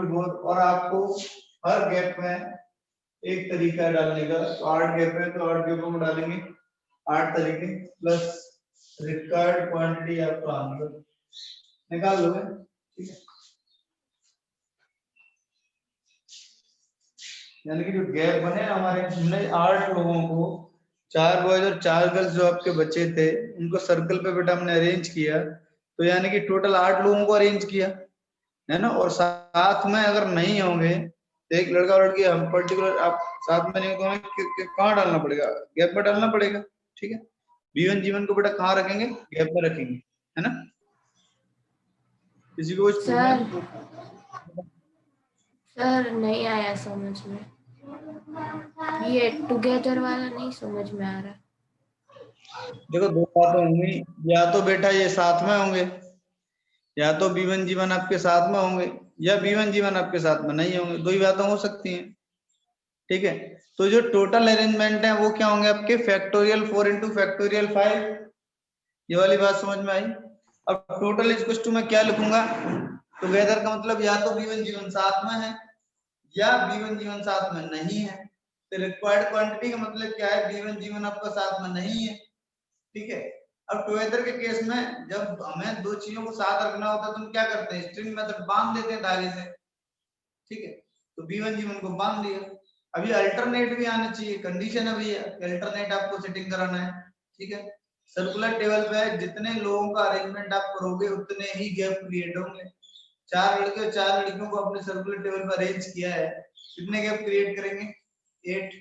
4 और आपको हर गैप में एक तरीका डालने का। तो 8 गैप है तो 8 गैपों में डालेंगे 8 तरीके प्लस रिक्वायर्ड क्वांटिटी आपका आंसर निकाल लोगे। ठीक है, यानी कि जो गैप बने हमारे, हमने 8 लोगों को, 4 बॉयज और 4 गर्ल्स जो आपके बच्चे थे उनको सर्कल पे बेटा हमने अरेंज किया, तो यानी कि टोटल 8 लोगों को अरेंज किया है ना। और साथ में अगर नहीं होंगे तो एक लड़का और लड़की हम पर्टिकुलर आप साथ में नहीं, तो हमें कहाँ डालना पड़ेगा, गैप में डालना पड़ेगा। ठीक है, B1 G1 को बेटा कहाँ रखेंगे, गैप में रखेंगे, है ना। किसी को कुछ पूछना सर है? सर नहीं आया समझ में, ये टुगेदर वाला नहीं समझ में आ रहा। देखो दो बातें होंगी, या तो बेटा ये साथ में होंगे, या तो B1 G1 आपके साथ में होंगे, या B1 G1 आपके साथ में नहीं होंगे, दो ही बातें हो सकती हैं। ठीक है, तो जो टोटल अरेंजमेंट है वो क्या होंगे आपके, फैक्टोरियल 4 इंटू फैक्टोरियल 5, ये वाली बात समझ में आई। अब टोटल इज टू मैं क्या लिखूंगा, टुगेदर का मतलब या तो B1 G1 साथ में है या B1 G1 साथ में नहीं है। तो रिक्वायर्ड क्वांटिटी का मतलब क्या है, B1 G1 आपका साथ में नहीं है। ठीक है, अब टुगेदर के केस में जब हमें दो चीजों को साथ रखना होता है तो हम क्या करते हैं, स्ट्रिंग मेथड बांध देते हैं धागे से। ठीक है, तो B1 G1 को बांध दिया। अभी अल्टरनेट भी आना चाहिए, कंडीशन है भैया, अल्टरनेट आपको सेटिंग कराना है। ठीक है, सर्कुलर टेबल पे जितने लोगों का अरेंजमेंट आप करोगे उतने ही गैप क्रिएट होंगे। 4 लड़के और 4 लड़कियों को अपने सर्कुलर टेबल पर अरेंज किया है, कितने गैप क्रिएट करेंगे, 8।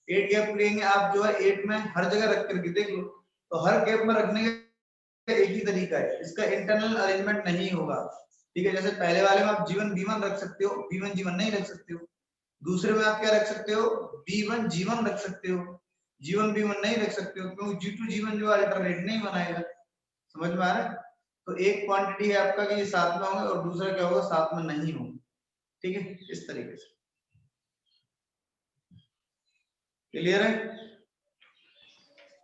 8 गैप करेंगे आप, जो है 8 में हर जगह रख करके देख लो, तो हर गैप में रखने का एक ही तरीका है, इसका इंटरनल अरेंजमेंट नहीं होगा। ठीक है, जैसे पहले वाले में आप G1 B1 रख सकते हो, B1 G1 नहीं रख सकते हो। दूसरे में आप क्या रख सकते हो, B1 G1 रख सकते हो, G1 B1 नहीं रख सकते हो, क्योंकि G2 G1 जो अल्टरनेट नहीं बनाएगा। समझ में आ रहा है। तो एक क्वांटिटी है आपका कि ये साथ में होंगे और दूसरा क्या होगा, साथ में नहीं होंगे। ठीक है, इस तरीके से क्लियर है।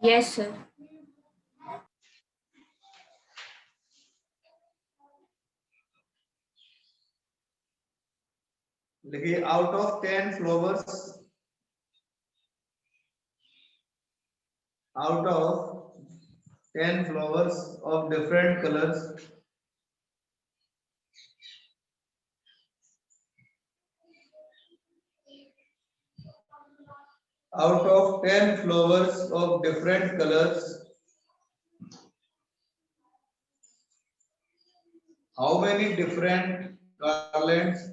Yes sir. देखिए out of 10 flowers, out of 10 flowers of different colors, out of 10 flowers of different colors, how many different garlands,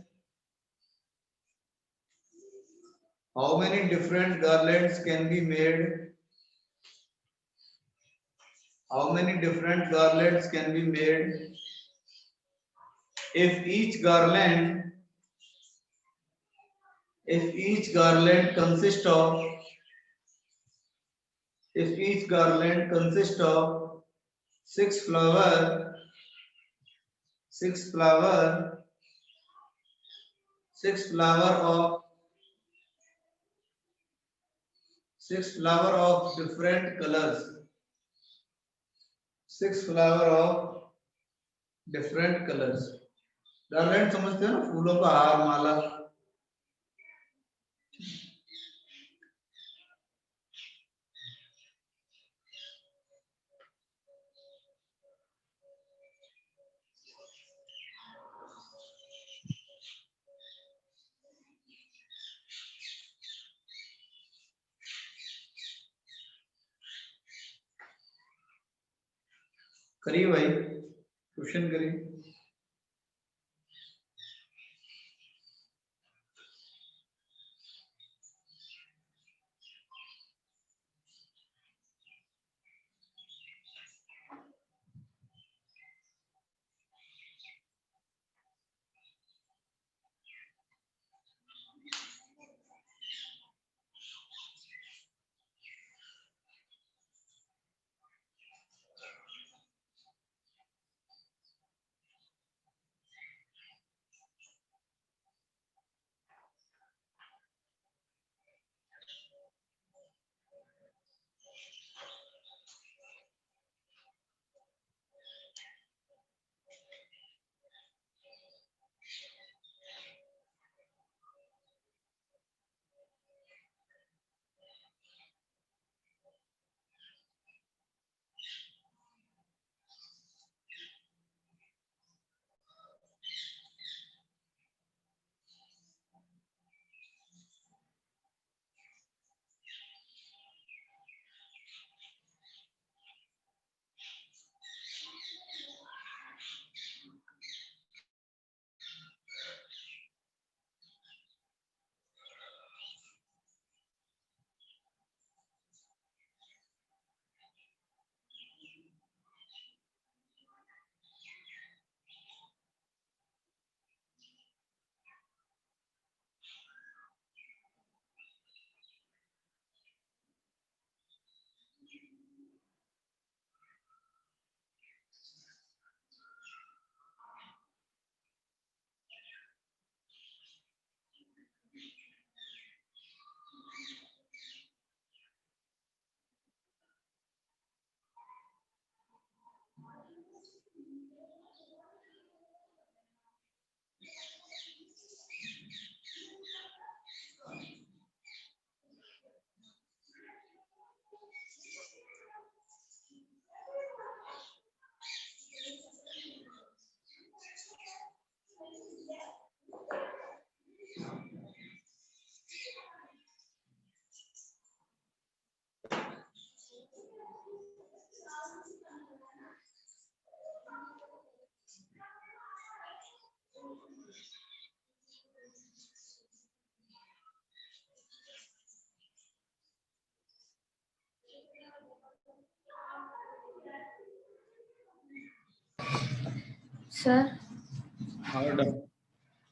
how many different garlands can be made, how many different garlands can be made if each garland, if each garland consists of, if each garland consists of 6 flower, 6 flower, 6 flower of 6 flower of different colors, 6 flower of different colors। Garland समझते हो ना, फूलों का हार, माला। करिए भाई, question करिए। Sir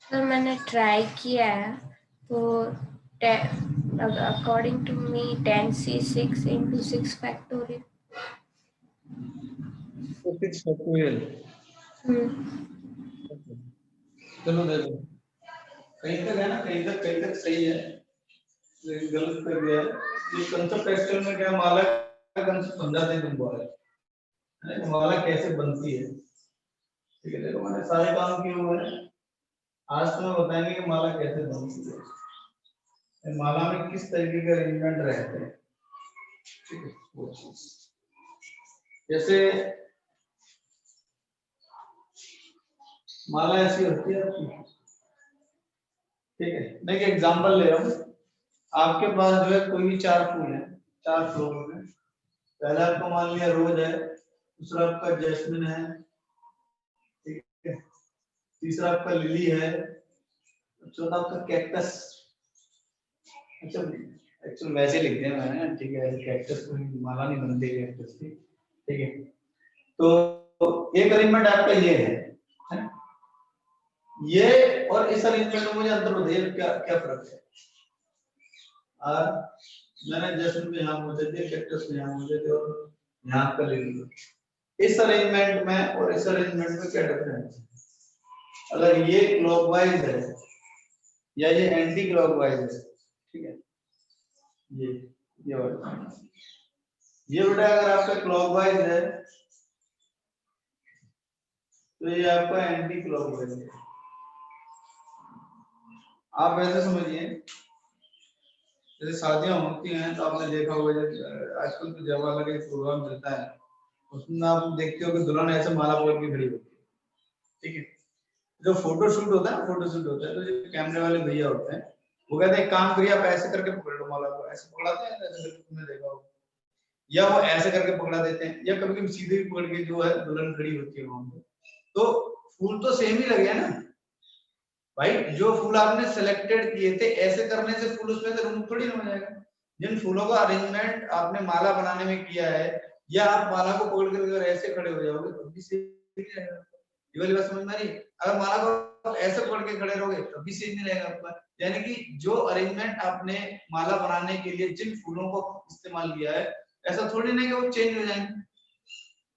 sir मैंने ट्राई किया है तो according to me 10c6 into 6 factorial। तो 6 फैक्टोरियल। चलो देखो, कहीं तक है ना, कहीं तक सही है, लेकिन गलत कर दिया है। ये कंसेप्ट एक्चुअल में क्या, माला का कंसेप्ट समझाते हैं तुमको है, माला कैसे बनती है। ठीक है, देखो मैंने सारे काम किए हुए हैं, आज तुम्हें बताएंगे कि माला कैसे बनती है, माला में किस तरीके के अरेंजमेंट रहते हैं। ठीक है, वो चीज जैसे माला ऐसी होती है आपकी। ठीक है, मैं एक एग्जांपल ले रहा हूँ। आपके पास जो है कोई भी 4 फूल है, 4 फ्लोर में। पहला आपको मान लिया रोज है, दूसरा आपका जैस्मिन है, ठीक है, तीसरा आपका लिली है, चौथा आपका कैक्टस। अच्छा, एक्चुअली वैसे लिखते हैं मैंने, ठीक है, कैक्टस को माला नहीं बनती कैक्टस की। ठीक है, तो एक अरेंजमेंट आपका ये है, ये और इस अरेंजमेंट में मुझे अंतर बताइए, क्या क्या फर्क है। और मैंने जैस्मिन में यहाँ मुझे थे, कैक्टस में यहाँ मुझे थे, और यहाँ आपका लिली। इस अरेंजमेंट में और इस अरेंजमेंट में क्या डिफरेंस है? अगर ये क्लॉकवाइज है या ये एंटी क्लॉकवाइज है, ठीक है, ये वाला, ये बेटा अगर आपका क्लॉकवाइज है तो ये आपका एंटी क्लॉकवाइज है। आप ऐसे समझिए, जैसे शादियां होती हैं तो आपने देखा होगा, आजकल तो जवाहर का प्रोग्राम चलता है, उसमें आप देखते हो कि दुल्हन ऐसे माला पकड़ के खड़ी होती है। ठीक है, जो फोटोशूट होता है ना, फोटोशूट होता है तो जो कैमरे वाले भैया होते हैं वो कहते हैं काम करिए, आप ऐसे करके पकड़ लो माला को, ऐसे पकड़ाते हैं, ऐसे करके तुमने देखा होगा, या वो ऐसे करके पकड़ा देते हैं, या कभी कभी सीधे भी पकड़ के जो है दुल्हन खड़ी होती है वहां पे। तो फूल तो सेम ही लगे ना भाई, जो फूल आपने सिलेक्टेड किए थे, ऐसे करने से फूल उसमें से रिमूव थोड़ी ना हो जाएगा। जिन फूलों का अरेंजमेंट आपने माला बनाने में किया है, या आप माला को पकड़ कर अगर ऐसे खड़े हो जाओगे तो भी सेम ही रहेगा। ये वाली बात समझ में आ रही है? अगर माला को ऐसे पकड़ के खड़े रहोगे तो भी सेम ही रहेगा आपका। यानी कि जो अरेंजमेंट आपने माला बनाने के लिए जिन फूलों को इस्तेमाल किया है, ऐसा थोड़ी नहीं कि वो चेंज हो जाएंगे।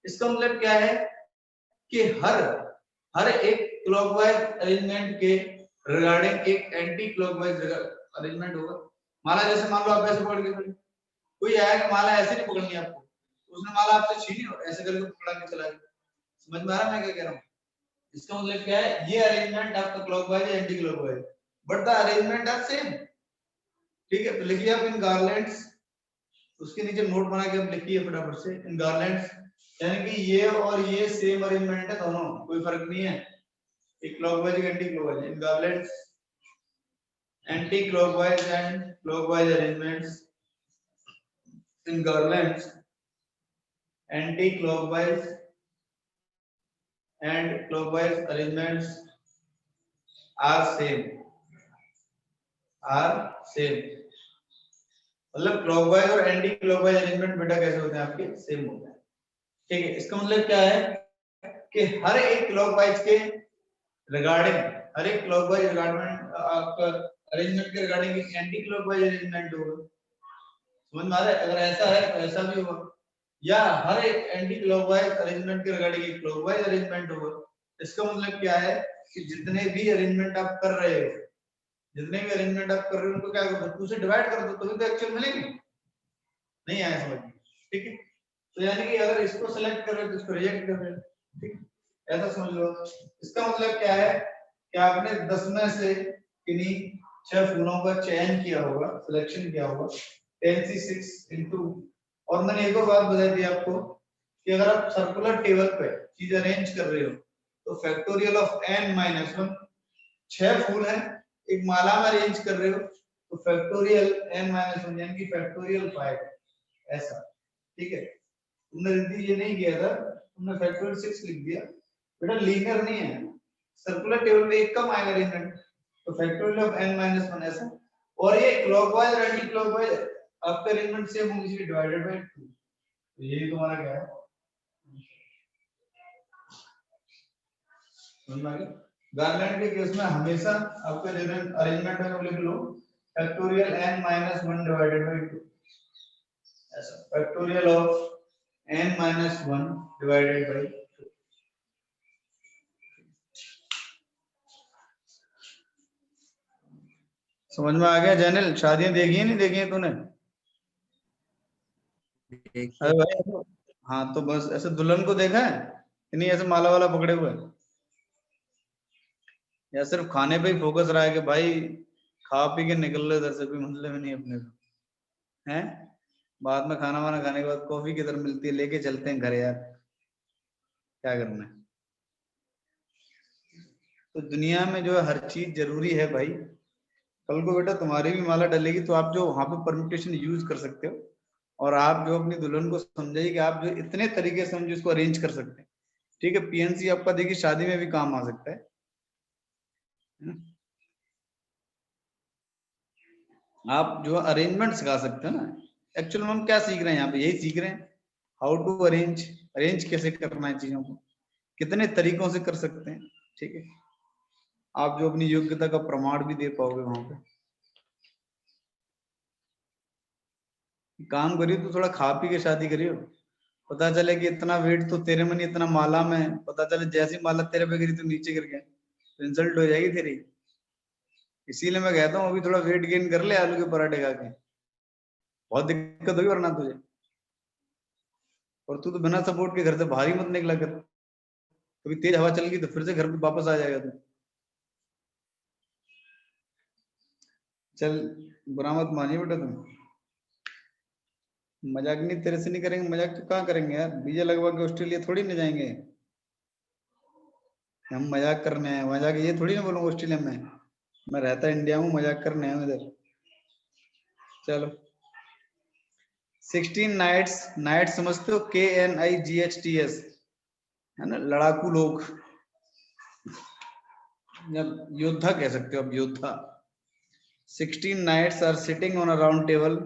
इसका मतलब क्या है कि हर हर एक क्लॉकवाइज अरेंजमेंट के रिगार्डिंग एक एंटी क्लॉकवाइज अरेंजमेंट होगा। माला जैसे मान लो आप ऐसे पकड़ के खड़े, कोई आया कि माला ऐसे नहीं पकड़नी आपको, उसने माला आपसे छीनी और ऐसे करके पकड़ा के चला गया। समझ में आ रहा है मैं क्या कह रहा हूँ? इसका मतलब क्या है, ये अरेंजमेंट आपका क्लॉकवाइज या anti clockwise, but the arrangement are same. ठीक है, तो लिखिए आप इन गार्लैंड्स, उसके नीचे नोट बना के आप लिखिए फटाफट से, इन गार्लैंड्स, यानी कि ये और ये सेम अरेंजमेंट है दोनों, कोई फर्क नहीं है, एक clockwise anti clockwise. In garlands anti clockwise and clockwise arrangements, in garlands anti clockwise and clockwise arrangements are same, मतलब क्लॉकवाइज और एंटी क्लॉकवाइज अरेंजमेंट बेटा कैसे होते हैं आपके, सेम होते हैं। ठीक है, इसका मतलब क्या है कि हर एक क्लॉकवाइज के रिगार्डिंग, हर एक क्लॉकवाइज रिगार्डिंग आपका अरेंजमेंट के रिगार्डिंग एक एंटी क्लॉकवाइज अरेंजमेंट होगा। समझ में आ रहा है? अगर ऐसा है तो ऐसा भी होगा, या हर एक एंटी क्लॉकवाइज अरेंजमेंट के रिगार्डिंग एक क्लॉकवाइज अरेंजमेंट होगा। इसका मतलब क्या है कि जितने भी अरेंजमेंट आप कर रहे हो, जितने भी अरेंजमेंट आप कर रहे हो उनको क्या कर दो, 2 से डिवाइड कर दो, तभी तो एक्चुअल मिलेंगे। नहीं आया समझ में? ठीक है, तो यानी कि अगर इसको सेलेक्ट कर रहे हो तो इसको रिजेक्ट कर रहे हो। ठीक, ऐसा समझ लो। इसका मतलब क्या है कि आपने 10 में से किन्हीं 6 फूलों का चयन किया होगा, सिलेक्शन किया होगा 10c6 into, और मैंने एक और बात बता दी आपको कि अगर आप सर्कुलर टेबल पे चीज अरेंज कर रहे हो तो फैक्टोरियल ऑफ n-1, 6 फूल है एक माला में अरेंज कर रहे हो तो फैक्टोरियल n-1 यानी कि फैक्टोरियल 5, ऐसा। ठीक है, तुमने रिद्धि ये नहीं किया था, तुमने फैक्टोरियल 6 लिख दिया, बेटा लीनियर नहीं है, सर्कुलर टेबल में एक कम आएगा अरेंजमेंट, तो फैक्टोरियल ऑफ n-1 ऐसा। और ये क्लॉकवाइज और एंटी क्लॉकवाइज आपका अरेंजमेंट सेम होगी, इसलिए डिवाइडेड बाय 2, तो यही तुम्हारा क्या है। गार्लैंड के केस में हमेशा आपके अरेंजमेंट में लिख लो factorial n minus 1 divided by 2, ऐसा factorial of n minus 1 divided by 2। समझ में आ गया जैनिल? शादियां देखी है नहीं देखी है तूने? अरे भाई हाँ तो बस ऐसे दुल्हन को देखा है कि नहीं, ऐसे माला वाला पकड़े हुए या सिर्फ खाने पे ही फोकस रहा है कि भाई खा पी के निकल रहे इधर से, कोई मतलब ही नहीं अपने को है। बाद में खाना वाना खाने के बाद कॉफी किधर मिलती है, लेके चलते हैं घर यार, क्या करना है। तो दुनिया में जो है हर चीज जरूरी है भाई। कल को बेटा तुम्हारी भी माला डलेगी तो आप जो वहां पे परम्यूटेशन यूज कर सकते हो, और आप जो अपनी दुल्हन को समझाइए कि आप जो इतने तरीके से हम जिसको अरेंज कर सकते हैं, ठीक है। पीएनसी आपका देखिए शादी में भी काम आ सकता है ना? आप जो अरेंजमेंट सिखा सकते हो ना। एक्चुअल में हम क्या सीख रहे हैं यहाँ पे, यही सीख रहे हैं हाउ टू अरेंज, अरेंज कैसे करना है चीजों को, कितने तरीकों से कर सकते हैं, ठीक है। आप जो अपनी योग्यता का प्रमाण भी दे पाओगे वहां पे। काम करियो तो थोड़ा खा पी के शादी करियो, पता चले कि इतना वेट तो तेरे में नहीं, इतना माला में है, पता चले जैसी माला तेरे पे गिरी तो नीचे गिर गया, तो इंसल्ट हो जाएगी तेरी। इसीलिए मैं कहता हूँ अभी थोड़ा वेट गेन कर ले आलू के पराठे खा के, बहुत दिक्कत होगी वरना तुझे। और तू तो बिना सपोर्ट के घर से बाहर ही मत निकला कर, कभी तेज हवा चल गई तो फिर से घर पे वापस आ जाएगा तू। चल बुरा मत मानिए बेटा तुम, मजाक नहीं तेरे से नहीं करेंगे, मजाक तो कहाँ करेंगे यार, वीजा लगवा के ऑस्ट्रेलिया थोड़ी ना जाएंगे हम मजाक करने हैं। मजाक ये थोड़ी ना बोलूंगा ऑस्ट्रेलिया में मैं रहता इंडिया हूँ, मजाक करने हैं इधर। चलो 16 नाइट्स, नाइट समझते हो, KNIGHTS, है ना, लड़ाकू लोग, जब योद्धा कह सकते हो अब, योद्धा। 16 knights are sitting on a round table,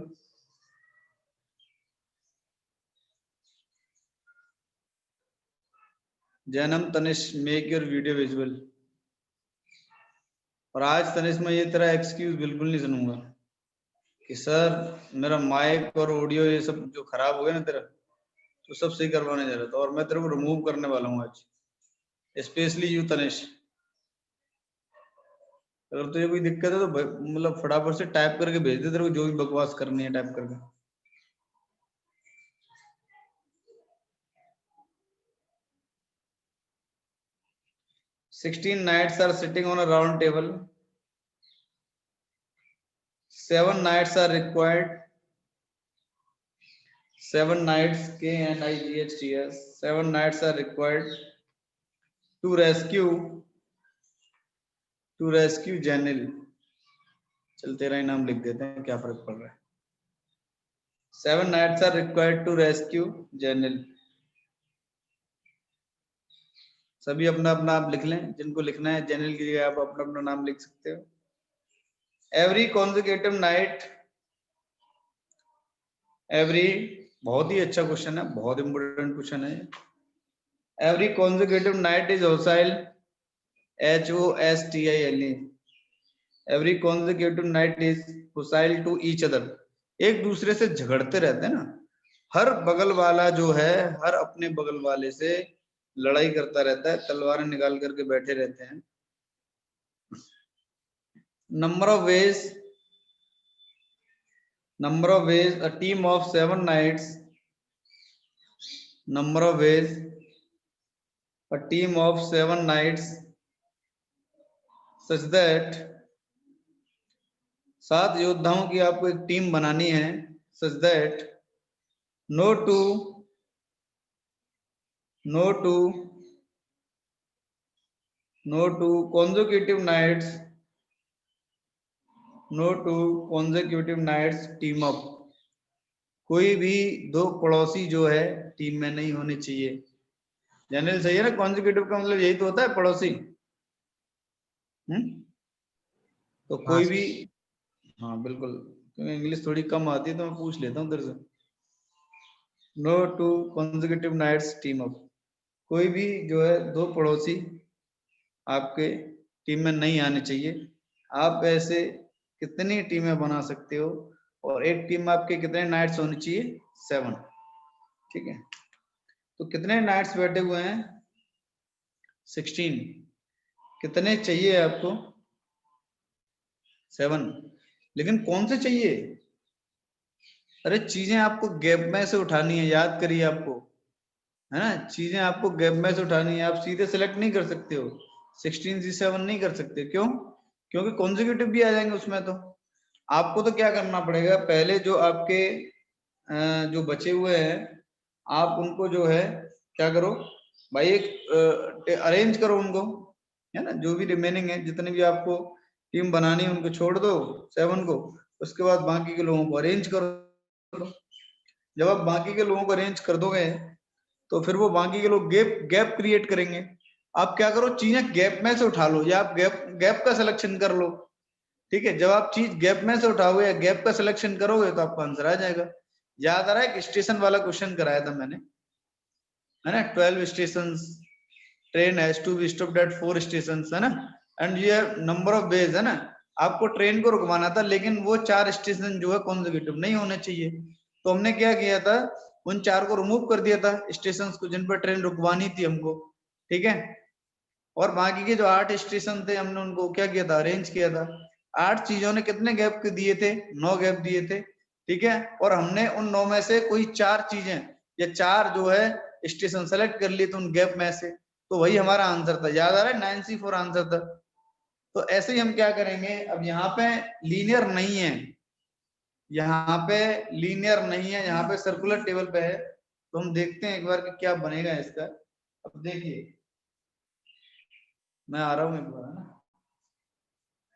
Jainam Tanish make your video visual. और आज तनिष मैं ये तेरा एक्सक्यूज बिल्कुल नहीं सुनूंगा कि सर मेरा माइक और ऑडियो ये सब जो खराब हो गया ना तेरा, तो सब सही करवाने जा रहा था, और मैं तेरे को रिमूव करने वाला हूँ आज, स्पेशली यू तनिष। अगर तुझे कोई दिक्कत है तो मतलब फटाफट से टाइप करके भेज दे, तेरे को जो भी बकवास करनी है टाइप करके। "16 knights are sitting on a round table. 7 knights are required. 7 knights, KNIGHTS, 7 knights are required to rescue Janil." चल तेरा ही नाम लिख देते हैं, क्या फर्क पड़ रहा है। 7 knights are required to rescue Janil. सभी अपना अपना आप लिख लें, जिनको लिखना है जेनिल की जगह आप अपना अपना नाम लिख सकते हो। एवरी कॉन्जिक्यूटिव नाइट, एवरी, बहुत ही अच्छा क्वेश्चन है, बहुत इंपोर्टेंट क्वेश्चन है। Every consecutive knight is hostile, HOSTILE। Every consecutive knight is hostile to each other, एक दूसरे से झगड़ते रहते हैं ना, हर बगल वाला जो है हर अपने बगल वाले से लड़ाई करता रहता है, तलवारें निकाल करके बैठे रहते हैं। Number of veg, a team of 7 knights, number of ways, a team of 7 knights, such that 7 योद्धाओं की आपको एक टीम बनानी है, such that no two consecutive nights team up। कोई भी 2 पड़ोसी जो है टीम में नहीं होने चाहिए। जनरल सही है ना, कॉन्जिक्यूटिव का मतलब यही तो होता है, पड़ोसी। तो कोई भी, हाँ बिल्कुल, क्योंकि इंग्लिश थोड़ी कम आती है तो मैं पूछ लेता हूँ तेरे से। No two consecutive knights team up, कोई भी जो है 2 पड़ोसी आपके टीम में नहीं आने चाहिए। आप ऐसे कितनी टीमें बना सकते हो, और एक टीम में आपके कितने नाइट्स होने चाहिए? 7। ठीक है, तो कितने नाइट्स बैठे हुए हैं? 16। कितने चाहिए आपको? 7। लेकिन कौन से चाहिए? अरे चीजें आपको गैप में से उठानी है, याद करिए आपको, है ना, चीजें आपको गैप में से उठानी है। आप सीधे सिलेक्ट नहीं कर सकते हो, 16G7 नहीं कर सकते। क्यों? क्योंकि कॉन्जिक्यूटिव भी आ जाएंगे उसमें। तो आपको तो क्या करना पड़ेगा, पहले जो आपके जो बचे हुए हैं, आप उनको जो है क्या करो भाई, एक अरेंज करो उनको, है ना, जो भी रिमेनिंग है, जितने भी आपको टीम बनानी है उनको छोड़ दो 7 को। उसके बाद बाकी के लोगों को अरेंज करो। जब आप बाकी के लोगों को अरेंज कर दोगे तो फिर वो बाकी के लोग गैप गैप क्रिएट करेंगे। आप क्या करो, चीजें गैप में से उठा लो, या आप गैप गैप का सिलेक्शन कर लो। ठीक है, जब आप चीज गैप में से उठाओगे या गैप का सिलेक्शन करोगे तो आपका आंसर आ जाएगा। याद आ रहा है कि स्टेशन वाला क्वेश्चन कराया था मैंने, है ना, 12 station, train has to be stopped at 4 station, है ना, एंड ये नंबर ऑफ वेज, है ना। आपको ट्रेन को रुकवाना था, लेकिन वो 4 स्टेशन जो है कॉन्जिक्यूटिव नहीं होने चाहिए। तो हमने क्या किया था, उन 4 को रिमूव कर दिया था, स्टेशन को जिन पर ट्रेन रुकवानी थी हमको। ठीक है, और बाकी के जो 8 स्टेशन थे हमने उनको क्या किया था, अरेंज किया था। 8 चीजों ने कितने गैप दिए थे? 9 गैप दिए थे। ठीक है, और हमने उन 9 में से कोई 4 चीजें या 4 जो है स्टेशन सेलेक्ट कर लिए थे उन गैप में से, तो वही हमारा आंसर था। याद आ रहा है, 9C4 आंसर था। तो ऐसे ही हम क्या करेंगे, अब यहाँ पे लीनियर नहीं है, यहाँ पे लीनियर नहीं है, यहाँ पे सर्कुलर टेबल पे है। तो हम देखते हैं एक बार कि क्या बनेगा इसका। अब देखिए, मैं आ रहा हूँ एक बार, है ना,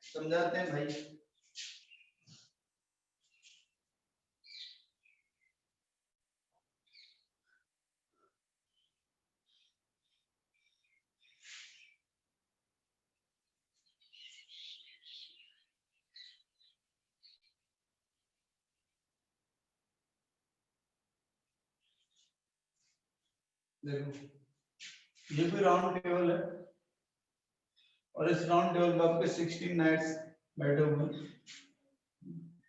समझाते हैं भाई। देखो, ये कोई राउंड टेबल है, और इस राउंड टेबल पे आपके 16 नाइट्स बैठे हुए हैं।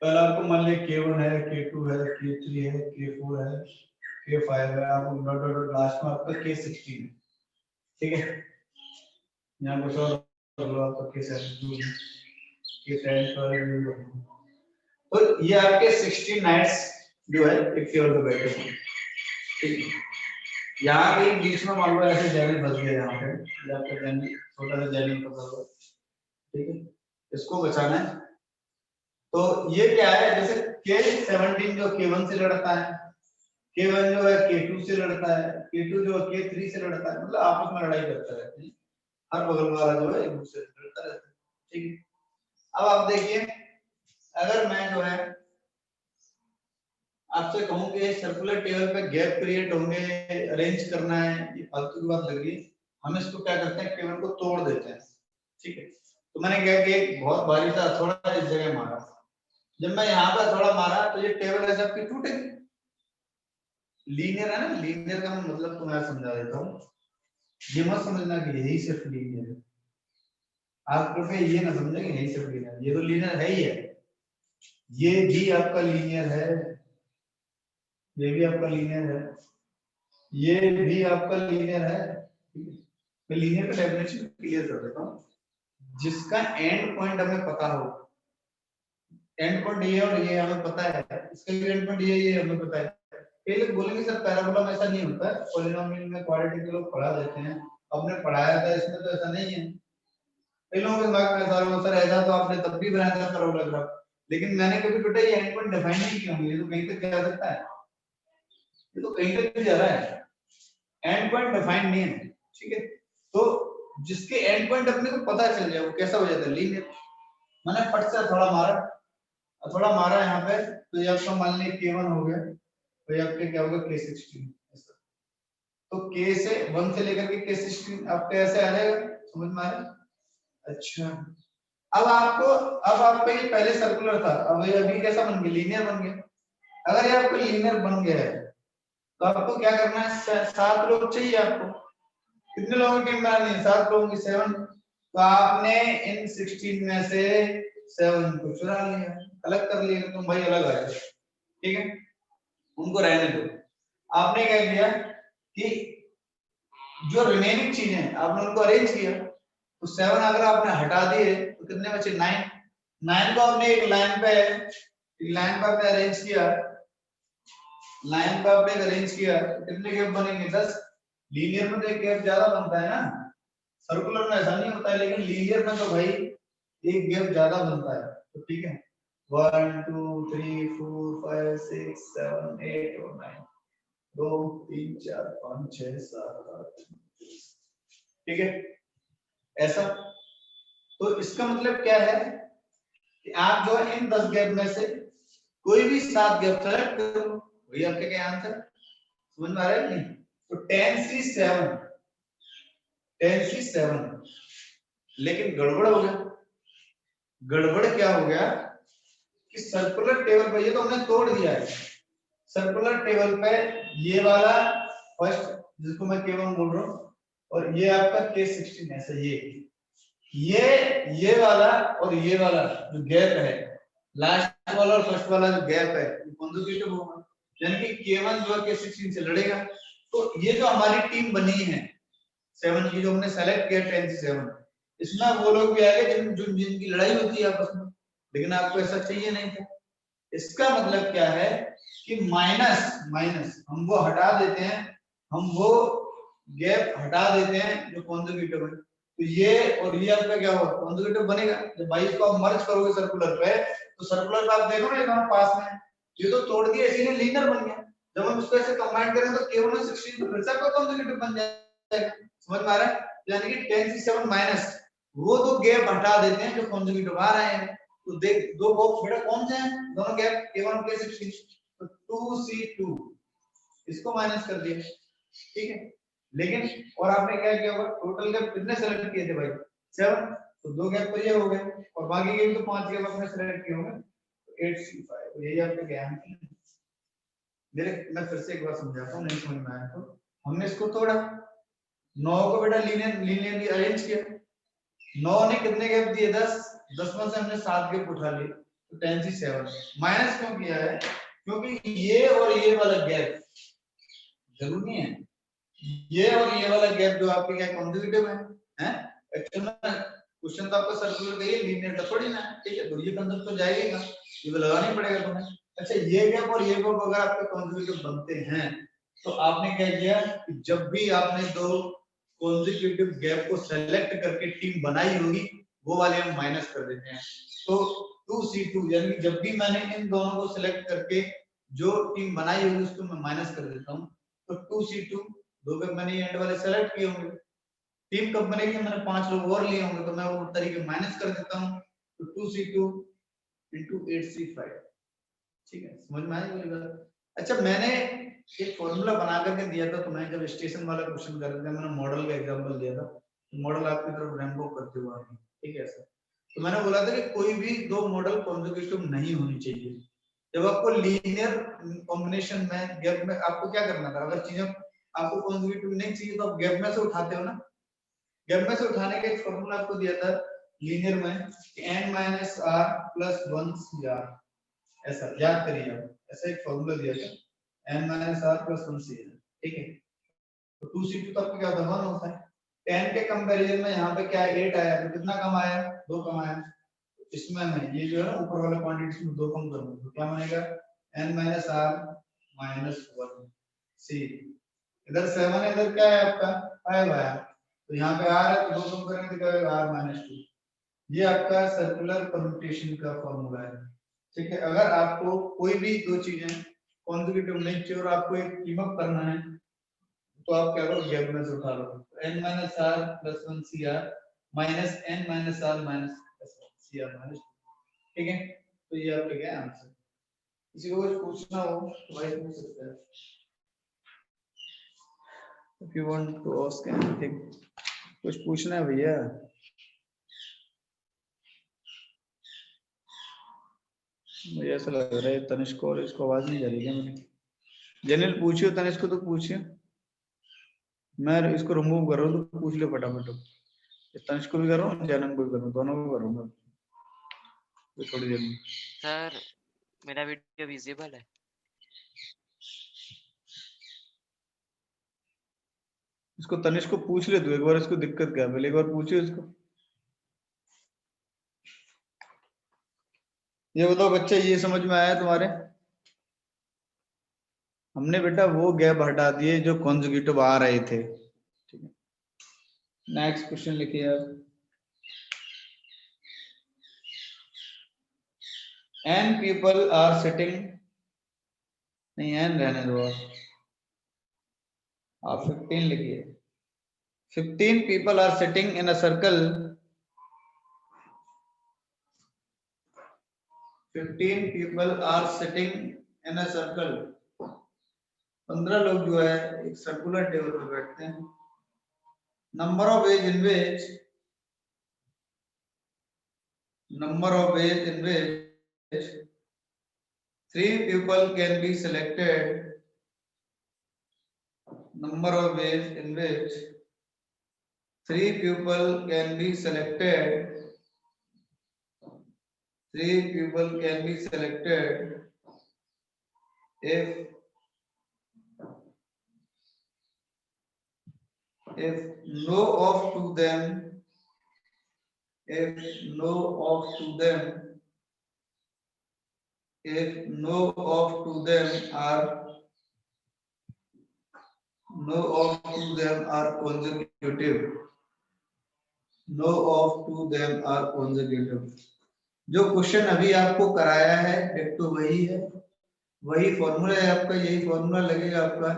पहले आपको मान लिया K1 है, K2 है, K3 है, K4 है, K5 है, आपको डॉट डॉट डॉट लास्ट में आपका K16 है। ठीक है, यहाँ कुछ और आपका K17 है, K10 तो ये आपके 16 नाइट्स जो है एक टेबल पे बैठे हुए हैं। ठीक है, यहाँ पे बीच में मान लो ऐसे जैनिल फंस गया, यहाँ पे ये आपका जैनिल, छोटा सा जैनिल फंसा हुआ। ठीक है, इसको बचाना है। तो ये क्या है, जैसे K17 जो K1 से लड़ता है, K1 जो है K2 से लड़ता है, K2 जो है K3 से लड़ता है, मतलब आपस में लड़ाई करता रहता है, हर बगल वाला जो है एक दूसरे से लड़ता रहता है। ठीक है, अब आप देखिए, अगर मैं जो है आपसे कहूं कि सर्कुलर टेबल पे गैप क्रिएट होंगे, अरेंज करना है, ये फालतू की बात लग रही है। हम इसको क्या करते हैं, टेबल को तोड़ देते हैं। ठीक है, तो मैंने क्या किया, एक बहुत भारी सा हथौड़ा इस जगह मारा। जब मैं यहाँ पे हथौड़ा मारा तो ये टेबल ऐसे आपकी टूटेगी। लीनियर है ना, लीनियर का मैं मतलब तुम्हें समझा देता हूँ। ये मत समझना कि यही सिर्फ लीनियर है, आप कृपया ये ना समझे कि यही सिर्फ लीनियर, ये तो लीनियर है ही है, ये भी आपका लीनियर है, ये भी आपका लीनियर है, ये भी आपका लीनियर है। मैं लीनियर का डेफिनेशन क्लियर कर देता हूँ। जिसका एंड पॉइंट हमें पता हो, एंड पॉइंट ये और ये हमें पता है, इसका भी एंड पॉइंट ये हमें पता है। कई लोग बोलेंगे सर पैराबोला में ऐसा नहीं होता है, पॉलिनोमियल में क्वाड्रेटिक लोग पढ़ा देते हैं, हमने पढ़ाया था इसमें तो ऐसा नहीं है। कई लोगों के दिमाग में सर ऐसा तो आपने तब भी बनाया था पैराबोला ग्राफ, लेकिन मैंने कभी बेटा ये एंड पॉइंट डिफाइन नहीं किया, ये तो कहीं तक जा सकता है, ये तो कहीं तक जा रहा है, एंड पॉइंट डिफाइन नहीं है। ठीक है, तो जिसके एंड पॉइंट अपने को पता चल जाए वो कैसा हो जाता है, लीनियर। मैंने फट से थोड़ा मारा, थोड़ा मारा यहाँ पे, तो ये आपका मान लीजिए K1 हो गया, तो ये आपके क्या होगा K16। तो K से 1 से लेकर के K16 आपके ऐसे आ जाएगा, समझ में आया? अच्छा, अब आपका ये पहले सर्कुलर था, अब ये अभी कैसा बन गया, लीनियर बन गया। अगर ये आपको लीनियर बन गया है तो आपको क्या करना है, 7 लोग चाहिए आपको। कितने लोगों की टीम बनानी है, 7 लोगों की, 7। तो आपने इन 16 में से 7 को चुरा लिया, अलग कर लिया, तुम भाई अलग आ जाओ, ठीक है, उनको रहने दो। आपने क्या किया कि जो रिमेनिंग चीजें आपने उनको अरेंज किया, तो 7 अगर आपने हटा दिए तो कितने बचे 9 को आपने एक लाइन पे आपने अरेंज किया, लाइन पे आपने अरेंज किया तो कितने गैप बनेंगे 10। लीनियर में तो एक गैप ज्यादा बनता है ना, सर्कुलर में ऐसा नहीं होता है, लेकिन लीनियर में तो भाई एक गैप ज्यादा बनता है। तो ठीक है 1 2 3 4 5 6 7 8 और 9 2 3 4 5 6 7 8 ठीक है ऐसा। तो इसका मतलब क्या है कि आप जो इन 10 गैप में से कोई भी 7 गैप सेलेक्ट करो, वही आपके क्या आंसर समझ में आ रहा है नहीं। तो 10 C 7 लेकिन गड़बड़ हो गया। गड़बड़ क्या हो गया कि सर्कुलर टेबल पे, ये तो हमने तोड़ दिया है, सर्कुलर टेबल पे ये वाला फर्स्ट जिसको मैं K1 बोल रहा हूं, और ये आपका K16 ऐसा ये वाला और ये वाला जो गैप है, लास्ट वाला और फर्स्ट वाला जो गैप है कॉन्जुगेटिव होगा, यानी कि K1 जो है K16 से लड़ेगा। तो ये जो हमारी टीम बनी है 7 की, जो हमने सेलेक्ट किया 10 से 7, इसमें वो लोग भी आएंगे जिनकी लड़ाई होती है आपस में, लेकिन आपको ऐसा चाहिए नहीं था। इसका मतलब क्या है कि माइनस हम वो हटा देते हैं, हम वो गैप हटा देते हैं जो कॉन्जुगेटिव है। तो ये और ये आपका क्या होगा कॉन्जुगेटिव बनेगा। जब 22 को आप मर्ज करोगे सर्कुलर पे, तो सर्कुलर पे आप देखो ना दोनों पास में, ये तो तोड़ दिया इसीलिए लीनियर बन गया। जब हम इसको ऐसे कंबाइन करें तो K1 और 16 तो फिर से आपका कॉन्जुगेटिव बन जाएगा। समझ में आ रहा है? यानी कि 10 से 7 माइनस वो दो गैप हटा देते हैं जो कॉन्जुगेटिव आ रहे हैं। तो देख दो बॉक्स बेटा कौन से हैं दोनों गैप K1 और K16, तो 2C2 इसको माइनस कर दिया, ठीक है। लेकिन और आपने क्या किया होगा, टोटल गैप कितने सेलेक्ट किए थे भाई 7, तो दो गैप तो ये हो गए और बाकी के तो 5 गैप आपने सेलेक्ट किए होंगे, तो 8C5 तो यही आपका क्या है। मेरे मैं फिर से एक बार समझाता हूं, नहीं समझ में आया तो हमने इसको तोड़ा, 9 को बेटा लीनियरली अरेंज किया, 9 ने कितने गैप दिए 10 में से हमने 7 गैप उठा लिए, तो 10 से 7 माइनस क्यों किया है, क्योंकि ये और ये वाला गैप जरूरी है, ये और ये वाला गैप जो आपके क्या कॉन्जुगेटिव है एक्चुअल में क्वेश्चन तो आपका सर्कुलर का ये लीनियर का थोड़ी ना, ठीक है, तो ये कंसेप्ट तो जाएगा, ये तो लगाना ही पड़ेगा तुम्हें। अच्छा ये गैप और ये गैप अगर आपके कॉन्जुगेटिव बनते हैं तो आपने क्या किया कि जब भी आपने दो कॉन्जुगेटिव गैप को सेलेक्ट करके टीम बनाई होगी वो वाले हम माइनस कर देते हैं। तो 2C2 यानी जब भी मैंने इन दोनों को सिलेक्ट करके जो टीम बनाई होगी उसको मैं माइनस कर देता हूं। तो 2C2 दो गैप मैंने एंड वाले सेलेक्ट किए होंगे, टीम कब बनेगी मैंने 5 लोग और लिए होंगे, तो मैं वो तरीके माइनस कर देता हूं। तो 2C2 into 8C5, ठीक है, समझ में आई वाली बात। अच्छा मैंने एक फॉर्मूला बना करके दिया था तुम्हें जब स्टेशन वाला क्वेश्चन कर रहे थे, मैंने मॉडल का एग्जांपल दिया था, तो मॉडल आपकी तरफ रैंप अप करते हुए आएंगे, ठीक है सर। तो मैंने बोला था कि कोई भी दो मॉडल कॉन्जुगेटिव नहीं होनी चाहिए। जब आपको लीनियर कॉम्बिनेशन में गैप में आपको क्या करना था, अगर चीजें आपको कॉन्जुगेटिव नहीं चाहिए तो आप गैप में से उठाते हो ना, गैप में से उठाने का एक फॉर्मूला आपको दिया था लीनियर में n-r + 1cr, ऐसा याद करिए आप, ऐसा एक फॉर्मूला दिया था n-r + 1cr, ठीक है। तो 2C2 तो आपका क्या होता है 1 होता है, 10 के कंपैरिजन में यहाँ पे क्या 8 आया, तो कितना कम आया 2 कम आया। इसमें मैं ये जो है ना ऊपर वाले क्वांटिटी में 2 कम करूंगा तो क्या बनेगा n-r - 1 c, इधर 7 है, इधर क्या है आपका 5 आया, तो यहाँ पे r है तो 2 कम करेंगे तो क्या r - 2। ये आपका सर्कुलर परम्यूटेशन का फॉर्मूला है, ठीक है। अगर आपको कोई भी दो चीजें कॉन्जुगेटिव नहीं चाहिए और आपको एक टीम अप करना है तो आप क्या करो गैप में से उठा लो, n-r + 1cr minus n-r minus cr minus, ठीक है। तो ये आपका क्या आंसर। किसी को कुछ पूछना हो तो भाई पूछ सकते हैं, if you want to ask anything, कुछ पूछना है भैया। मुझे ऐसा लग रहा है तनिष्क को और इसको आवाज नहीं जा रही क्या मेरी। जनिल पूछियो, तनिष्क को तो पूछियो, मैं इसको रिमूव कर रहा हूँ तो पूछ लो फटाफट। तनिष्क को भी करूँ, जैनम को भी करूँ, दोनों को करूँगा थोड़ी देर में। सर मेरा वीडियो विजिबल है? इसको तनिष्क को पूछ ले तू एक बार, इसको दिक्कत क्या है, पहले एक बार पूछिए इसको। ये बताओ बच्चे, ये समझ में आया तुम्हारे? हमने बेटा वो गैप हटा दिए जो कॉन्जुगेटिव आ रहे थे, ठीक है। नेक्स्ट क्वेश्चन लिखिए आप। n people are sitting, नहीं n रहने दो आप 15 लिखिए। 15 people are sitting in a circle, 15 people are sitting in a circle, 15 लोग जो है एक सर्कुलर टेबल पर बैठते हैं। number of ways in which 3 people can be selected, number of ways in which 3 people can be selected, 3 people can be selected if no of to them, if no of to them, if no of to them are, no of to them are consecutive, no of to them are consecutive। जो question अभी आपको कराया है एक तो वही है, वही फॉर्मूला है आपका, यही फॉर्मूला लगेगा आपका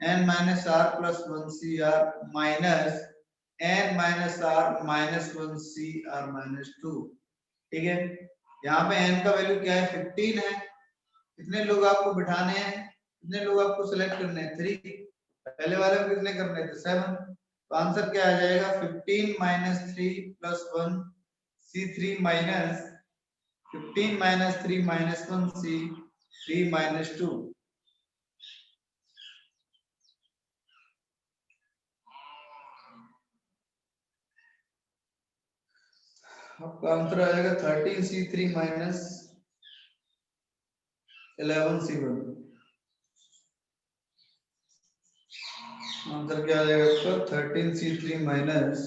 n minus r plus 1 C r minus n minus r minus 1 C r minus 2, ठीक है। यहाँ पे n का वैल्यू क्या है, 15 है। कितने लोग आपको बिठाने हैं, कितने लोग आपको सिलेक्ट करने हैं, 3। पहले वाले में कितने करने थे, 7। तो आंसर क्या आ जाएगा, 15 minus 3 plus 1 C3 minus 15 minus 3 minus 1 C3 minus 2। आपका आंसर आ जाएगा 13C3 माइनस 11C1। आंसर क्या आ जाएगा आपका 13C3 माइनस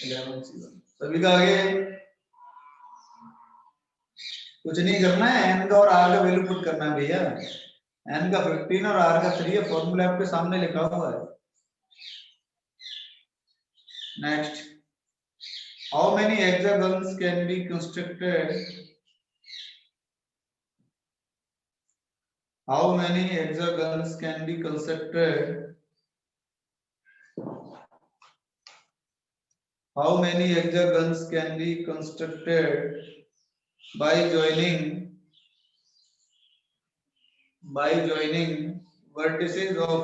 11C1। सभी का आगे कुछ नहीं करना है, n का और r का वैल्यू पुट करना है भैया। n का 15 और r का 3 है, फॉर्मूला आपके सामने लिखा हुआ है। Next, how many hexagons can be constructed, how many hexagons can be constructed, how many hexagons can be constructed by joining vertices of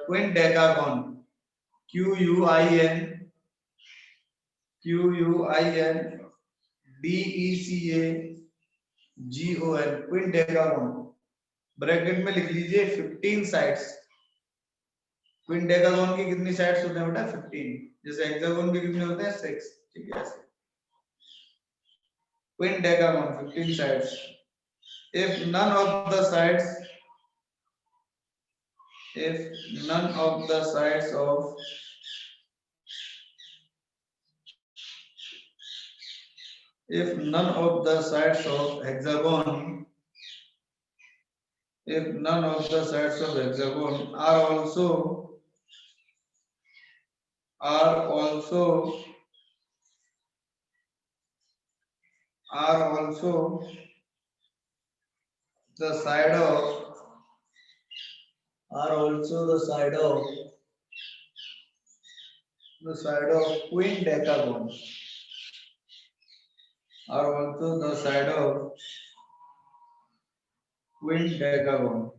quindecagon, QUIN DECAGON, quindecagon. Bracket में लिख लीजिए 15 साइड्स। क्विंडेकागोन की कितनी साइड्स होते हैं बेटा, 15। जैसे हेक्सागोन के कितने होते हैं, 6, ठीक है। क्विंडेकागोन 15 sides. if none of the sides of if none of the sides of hexagon are also the side of quindecagon, are also the side of quindecagon।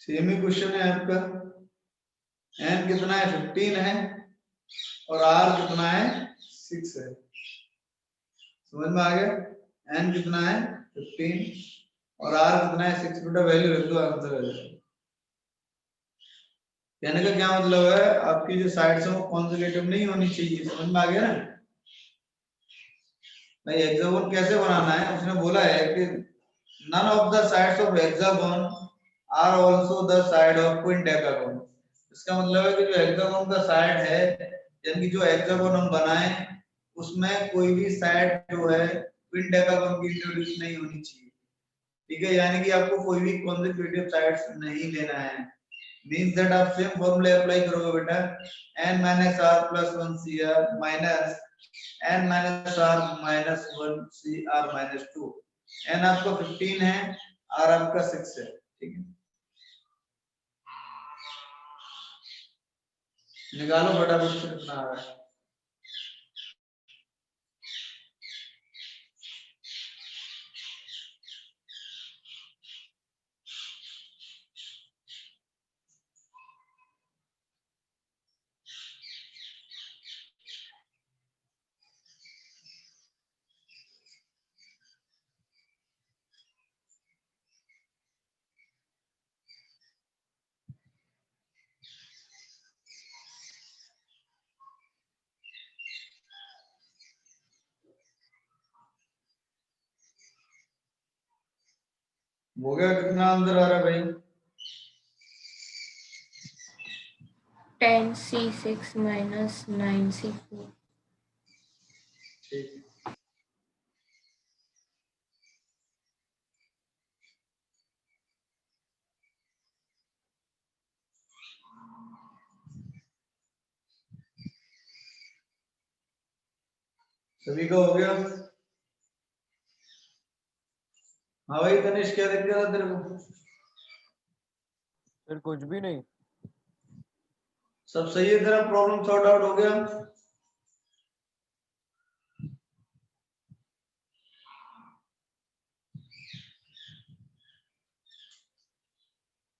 Same he question है आपका। n कितना है 15 है और r कितना है 6 है। समझ में आ गया? n कितना है 15 और r कितना है 6। बेटा वैल्यू रख दो, आंसर आ जाएगा। कहने का क्या मतलब है, आपकी जो साइड्स है वो कॉन्जुगेटिव नहीं होनी चाहिए। समझ में आ गया ना भाई? हेक्सागोन कैसे बनाना है, उसने बोला है कि none of the sides of hexagon are also the side of quindecagon। इसका मतलब है कि जो हेक्सागोन का साइड है, यानी कि जो हेक्सागोन हम बनाए उसमें कोई भी साइड जो है क्विंडेकागोन की इंट्रोड्यूस नहीं होनी चाहिए। ठीक है, यानी कि आपको कोई भी कॉन्जिक्यूटिव साइड्स नहीं लेना है। मींस दैट आप सेम फॉर्मूला अप्लाई करोगे बेटा, n - r + 1 cr minus n - r - 1 cr - 2। n आपका 15 है, r आपका 6 है। ठीक है, निकालो फटाफट से कितना आ रहा है। हो गया? कितना अंदर आ रहा है भाई? 10c6 - 9c4। ठीक है, सभी का हो गया? हाँ भाई तनिष, क्या दिक्कत है तेरे को? फिर कुछ भी नहीं। सब सही है तेरा? प्रॉब्लम सॉर्ट आउट हो गया?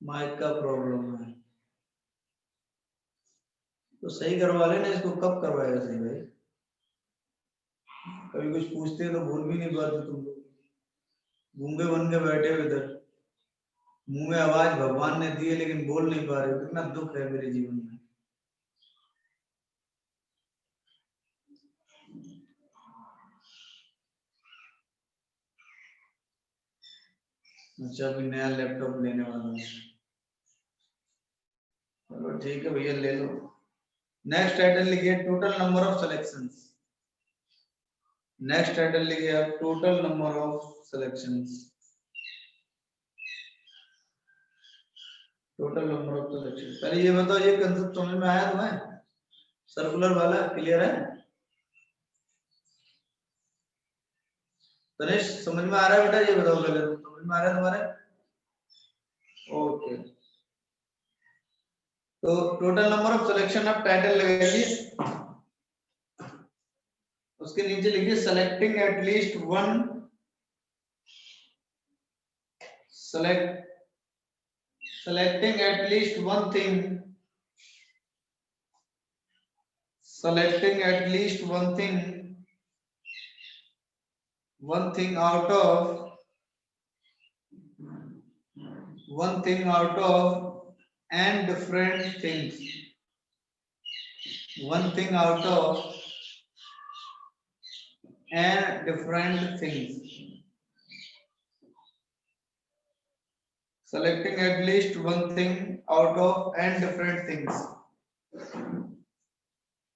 माइक का प्रॉब्लम है तो सही करवा लेना इसको। कब करवाएगा सही भाई? कभी कुछ पूछते हैं तो बोल भी नहीं पाते तुम लोग, गूंगे बन के बैठे हो इधर। मुंह में आवाज भगवान ने दी है लेकिन बोल नहीं पा रहे हो। कितना दुख है मेरे जीवन में। अच्छा, अभी नया लैपटॉप लेने वाला हूँ। चलो ठीक है भैया, ले लो। नेक्स्ट टाइटल लिखिए total number of selections. Next title लिखिए आप total number of selections. Total number of selection. पहले ये बताओ, ये कंसेप्ट समझ में आया तुम्हें? सर्कुलर वाला क्लियर है? तनिष समझ में आ रहा है बेटा? ये बताओ पहले, समझ में आ रहा है तुम्हारे? ओके, तो टोटल नंबर ऑफ सिलेक्शन आप टाइटल लगाइए, उसके नीचे लिखिए selecting at least one selecting at least one thing, selecting at least one thing out of and different things, one thing out of and different things, selecting at least one thing out of and different things।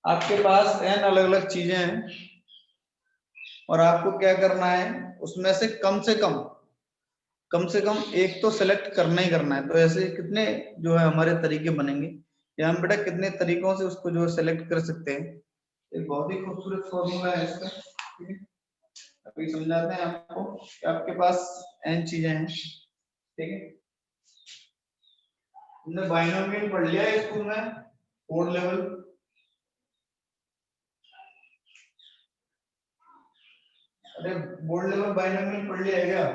आपके पास n अलग अलग चीजें हैं और आपको क्या करना है, उसमें से कम से कम एक तो सिलेक्ट करना ही करना है। तो ऐसे कितने जो है हमारे तरीके बनेंगे, या हम बेटा कितने तरीकों से उसको जो सिलेक्ट कर सकते हैं। एक बहुत ही खूबसूरत फॉर्मूला है इसका। ठीक है, अभी समझाते हैं आपको कि आपके पास n चीजें हैं। ठीक है, हमने बाइनोमियल पढ़ लिया है स्कूल में, फोर्थ लेवल। अरे बोर्ड लेवल बाइनोमियल पढ़ लिया है क्या?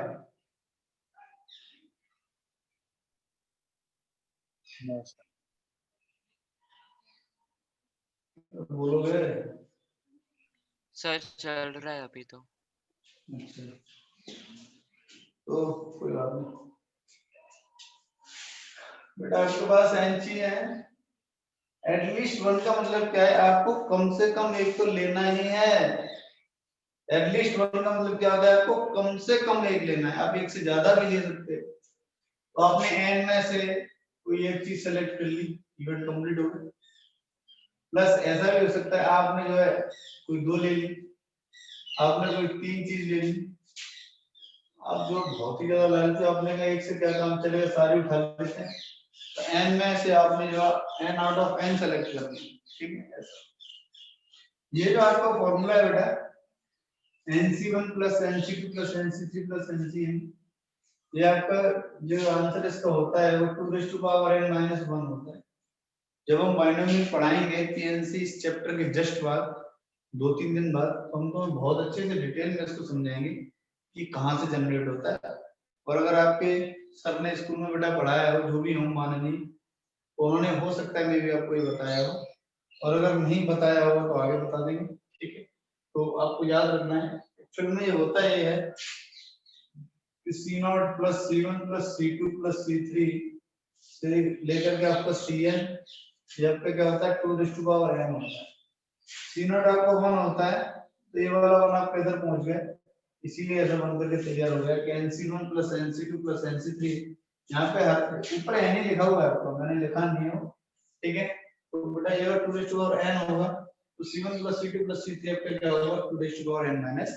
बोलोगे? सर चल रहा है अभी तो। अच्छा, तो कोई बात नहीं बेटा, आपके पास एनसी है। एटलीस्ट वन का मतलब क्या है? आपको कम से कम एक तो लेना ही है। एटलीस्ट वन का मतलब क्या होता है? आपको कम से कम एक लेना है। आप एक से ज्यादा भी ले सकते हो। तो आपने एन में से कोई एक चीज सेलेक्ट कर ली, इवेंट कंप्लीट हो गया। प्लस ऐसा भी हो सकता है आपने जो है कोई दो ले ली, आपने कोई तीन चीज ले ली। आप जो बहुत ही ज्यादा लालच है, आपने कहा एक से क्या काम चलेगा, सारी उठा लेते हैं। तो एन में से आपने जो n out of n select कर ली, ठीक है। ऐसा ये जो आपका फॉर्मूला है बेटा, NC1 plus NC2 plus NC3 plus NCn, ये आपका जो आंसर इसका होता है वो 2 raise to power n minus 1 होता है। जब हम बाइनोमियल पढ़ाएंगे PNC इस चैप्टर के जस्ट बाद 2-3 दिन बाद, तो हम तो बहुत अच्छे से डिटेल में इसको समझाएंगे कि कहाँ से जनरेट होता है। और अगर आपके सर ने स्कूल में बेटा पढ़ाया हो, जो भी हो माननीय, उन्होंने हो सकता है मैं भी आपको ये बताया हो, और अगर नहीं बताया होगा तो आगे बता देंगे, ठीक है। तो आपको याद रखना है, एक्चुअल में ये होता ये है कि C0 plus C1 plus C2 plus C3 से लेकर के आपका Cn, ये आपका क्या होता है 2 रेज़ टू पावर n होता है। C0 आपका 1 होता है, तो ये वाला 1 आपका इधर पहुंच गया, इसीलिए ऐसा बन करके तैयार हो गया कि NC1 plus NC2 plus NC3। यहाँ पे ऊपर n ही लिखा हुआ है, आपको मैंने लिखा नहीं हो, ठीक है। तो बेटा ये 2 रेज़ टू पावर n होगा, तो C1 plus C2 plus C3 आपका क्या होगा 2 raise to power n minus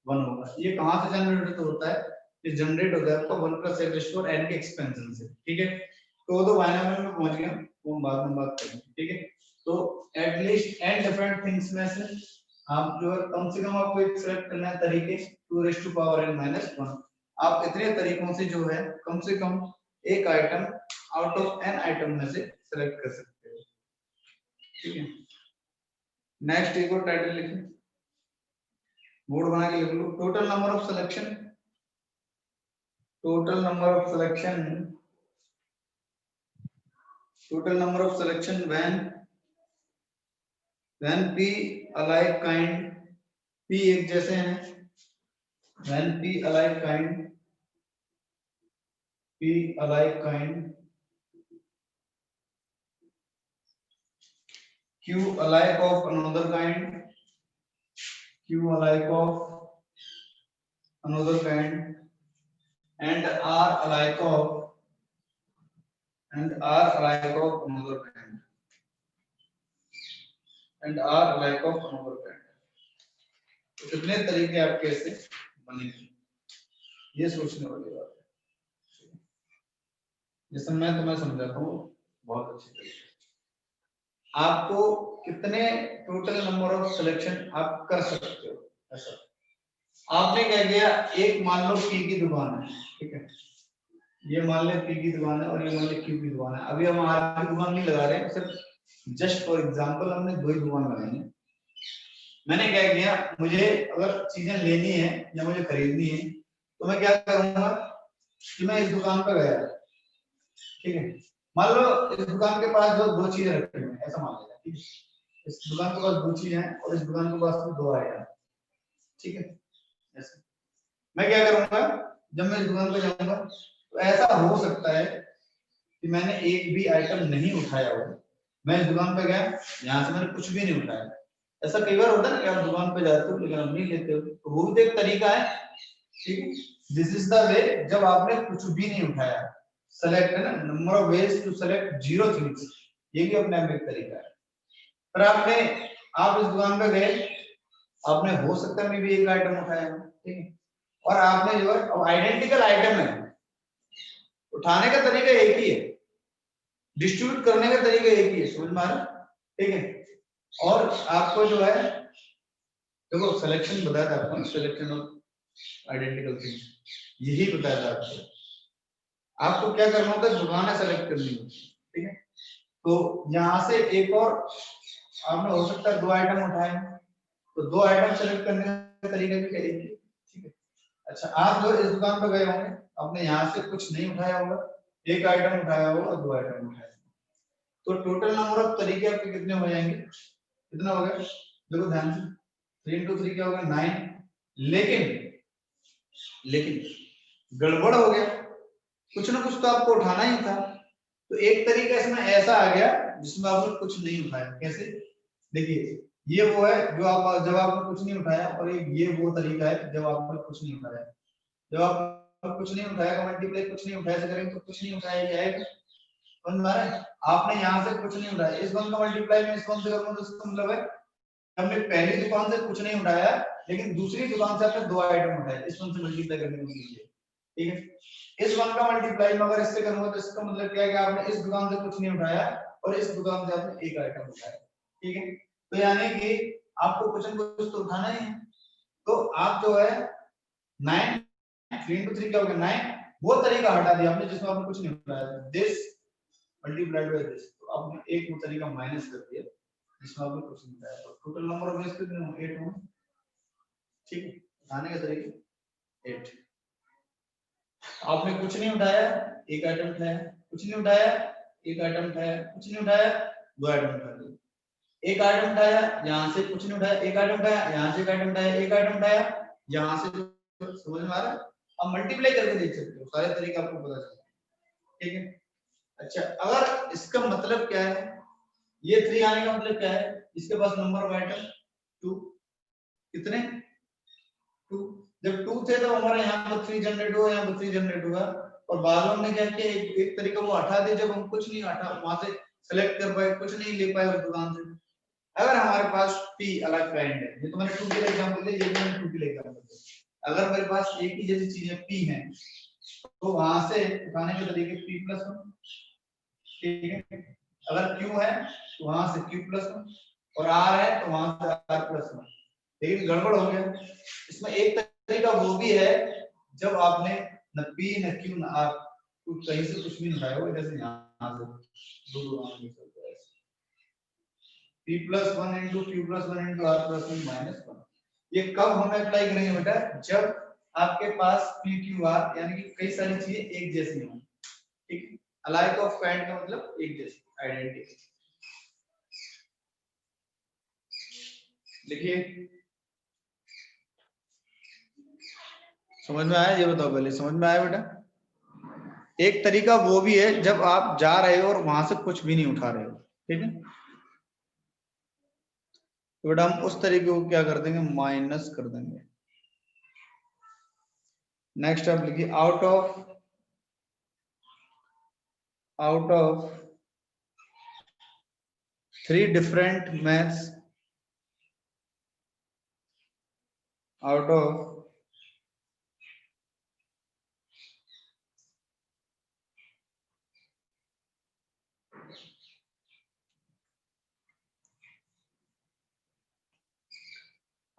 1 होगा। ये कहां से जनरेट होता है? ये जनरेट होता है आपका 1 plus n raise to power n के एक्सपेंशन से, ठीक है। तो वो तो बाइनोमियल में पहुंच गया, वो हम बाद में बात करेंगे, ठीक है। तो एटलीस्ट n डिफरेंट थिंग्स में से आप जो है कम से कम आपको एक सेलेक्ट करना है तरीके 2 raise to power n minus 1। आप इतने तरीकों से जो है कम से कम एक item out of n item में से सेलेक्ट कर सकते हो, ठीक है। नेक्स्ट एक और टाइटल लिखें, बोर्ड बना के लिख लो। Total number of selection, total number of selection, total number of selection when p alike kind, p एक जैसे हैं, when p alike kind, p alike kind, q alike of another kind, q alike of another kind, and r alike of another kind, and r alike of another kind। तो कितने तरीके आपके ऐसे बनेंगे, ये सोचने वाली बात है। जैसे मैं तुम्हें समझाता हूँ बहुत अच्छी तरीके से, आपको कितने टोटल नंबर ऑफ सिलेक्शन आप कर सकते हो। ऐसा आपने क्या किया, एक मान लो पी की दुकान है, ठीक है, ये मान ले पी की दुकान है और ये मान ले क्यू की दुकान है। अभी हम आर की दुकान नहीं लगा रहे हैं, सिर्फ जस्ट फॉर एग्जांपल हमने दो ही दुकान लगाई है। मैंने क्या किया, मुझे अगर चीजें लेनी है या मुझे खरीदनी है तो मैं क्या करूंगा कि मैं इस दुकान पर गया, ठीक है। मान लो इस दुकान के पास दो चीजें रखी हुई हैं, ऐसा मान लेते हैं, ठीक है। इस दुकान के पास दो चीजें हैं और इस दुकान के पास में दो आइटम, ठीक है। ऐसे मैं क्या करूंगा, जब मैं इस दुकान पर जाऊंगा तो ऐसा हो सकता है कि मैंने एक भी आइटम नहीं उठाया हो। मैं इस दुकान पे गया, यहाँ से मैंने कुछ भी नहीं उठाया। ऐसा कई बार होता है ना कि आप दुकान पे जाते हो लेकिन आप नहीं लेते हो, तो वो भी एक तरीका है, ठीक है। दिस इज द वे, जब आपने कुछ भी नहीं उठाया, सेलेक्ट है ना, number of ways to select zero things, ये भी अपने आप में एक तरीका है। पर आप इस दुकान पे गए, आपने हो सकता है मैं भी एक आइटम उठाया, ठीक है, और आपने जो है अब आइडेंटिकल आइटम है, उठाने का तरीका एक ही है, डिस्ट्रीब्यूट करने का तरीका एक ही है, समझ में आ रहा है, ठीक है। और आपको जो है देखो सिलेक्शन बताया था आपको, सिलेक्शन ऑफ आइडेंटिकल थिंग्स, यही बताया था आपको। आपको क्या करना होता है, दुकानें सेलेक्ट करनी होती है, ठीक है। तो यहाँ से एक और आपने हो सकता है दो आइटम उठाए, तो दो आइटम सेलेक्ट करने का तरीका भी करेंगे, ठीक है। अच्छा, आप जो इस दुकान पर गए होंगे, आपने यहाँ से कुछ नहीं उठाया होगा, एक आइटम उठाया होगा और दो आइटम उठाया, तो टोटल नंबर ऑफ तरीके आपके कितने हो जाएंगे, कितना हो गया, देखो ध्यान से, 3 into 3 क्या हो गया 9, लेकिन गड़बड़ हो गया, कुछ ना कुछ तो आपको उठाना ही था। तो एक तरीका इसमें ऐसा आ गया जिसमें आपने कुछ नहीं उठाया। कैसे, देखिए ये वो है जो आप जब आपने कुछ नहीं उठाया, और ये वो तरीका है जब आपने कुछ नहीं उठाया। जब आप कुछ नहीं उठाया, मल्टीप्लाई कुछ नहीं उठाया से करेंगे तो कुछ नहीं उठाया जाएगा, समझ में आ रहा है। आपने यहाँ से कुछ नहीं उठाया, इस वन का मल्टीप्लाई में इस वन से करूंगा तो इसका मतलब है हमने पहली दुकान से कुछ नहीं उठाया, लेकिन दूसरी दुकान से आपने 2 आइटम उठाए, इस वन से मल्टीप्लाई करने को कीजिए, ठीक है। इस वन का मल्टीप्लाई में अगर इससे करूंगा तो इसका मतलब क्या है कि आपने इस दुकान से कुछ नहीं उठाया और इस दुकान से आपने एक आइटम उठाया, ठीक है। तो यानी कि आपको कुछ न कुछ तो उठाना ही है। तो आप जो है 9 3 into 3 क्या हो गया 9, वो तरीका हटा दिया आपने जिसमें आपने कुछ नहीं उठाया, दिस मल्टीप्लाइड बाय दिस, तो आपने एक वो तरीका माइनस कर दिया जिसमें आपने कुछ नहीं उठाया। तो टोटल नंबर ऑफ वेज कितने होंगे 8 होंगे, ठीक है। उठाने का तरीका 8, आपने कुछ नहीं उठाया, एक आइटम उठाया, कुछ नहीं उठाया, एक आइटम उठाया, कुछ नहीं उठाया, 2 आइटम उठा लिए, एक आइटम उठाया, यहाँ से कुछ नहीं उठाया, एक आइटम उठाया, यहाँ से एक आइटम उठाया, एक आइटम उठाया, यहाँ से, समझ में आ रहा है। अब मल्टीप्लाई करके देख सकते हो, सारे तरीके आपको पता चलेगा, ठीक है। अच्छा, अगर इसका मतलब क्या है, ये 3 आने का मतलब क्या है, इसके पास नंबर ऑफ आइटम 2, कितने 2, जब 2 थे तो हमारे यहाँ पर 3 जनरेट हुआ, यहाँ पर 3 जनरेट हुआ, और बाद में हमने क्या किया, एक तरीका वो हटा दे, जब हम कुछ नहीं हटा वहां से सेलेक्ट कर पाए, कुछ नहीं ले पाए उस दुकान से। अगर हमारे पास p अलग फ्रेंड है, ये तो मैंने 2 के एग्जांपल दिया, ये भी मैंने 2 के एग्जांपल दिया। अगर मेरे पास एक ही जैसी चीजें p हैं तो वहां से उठाने के तरीके p+1, ठीक है। अगर q है तो वहां से q+1, और r है तो वहां से r+1। लेकिन गड़बड़ हो गया, इसमें एक तरीका वो भी है जब आपने न p न q न r कहीं से कुछ भी नहीं उठाया हो, जैसे यहाँ से 2 p+1 into q+1 into r+1 -1। ये कब हम अप्लाई करेंगे बेटा, जब आपके पास p q r यानी कि कई सारी चीजें एक जैसी हों, ठीक है। अलाइक ऑफ काइंड का मतलब एक जैसी, आइडेंटिटी। देखिए समझ में आया, ये बताओ पहले, समझ में आया बेटा। एक तरीका वो भी है जब आप जा रहे हो और वहां से कुछ भी नहीं उठा रहे हो, ठीक है। तो बेटा हम उस तरीके को क्या कर देंगे, माइनस कर देंगे। नेक्स्ट आप लिखिए, out of 3 different maths, out of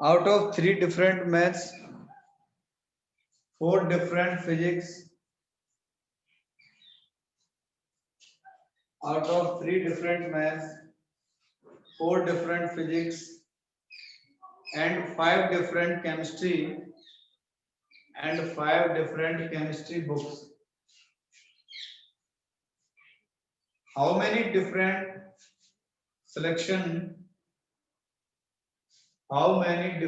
out of 3 different maths, 4 different physics, out of 3 different maths, 4 different physics and 5 different chemistry and 5 different chemistry books, how many different selection, how many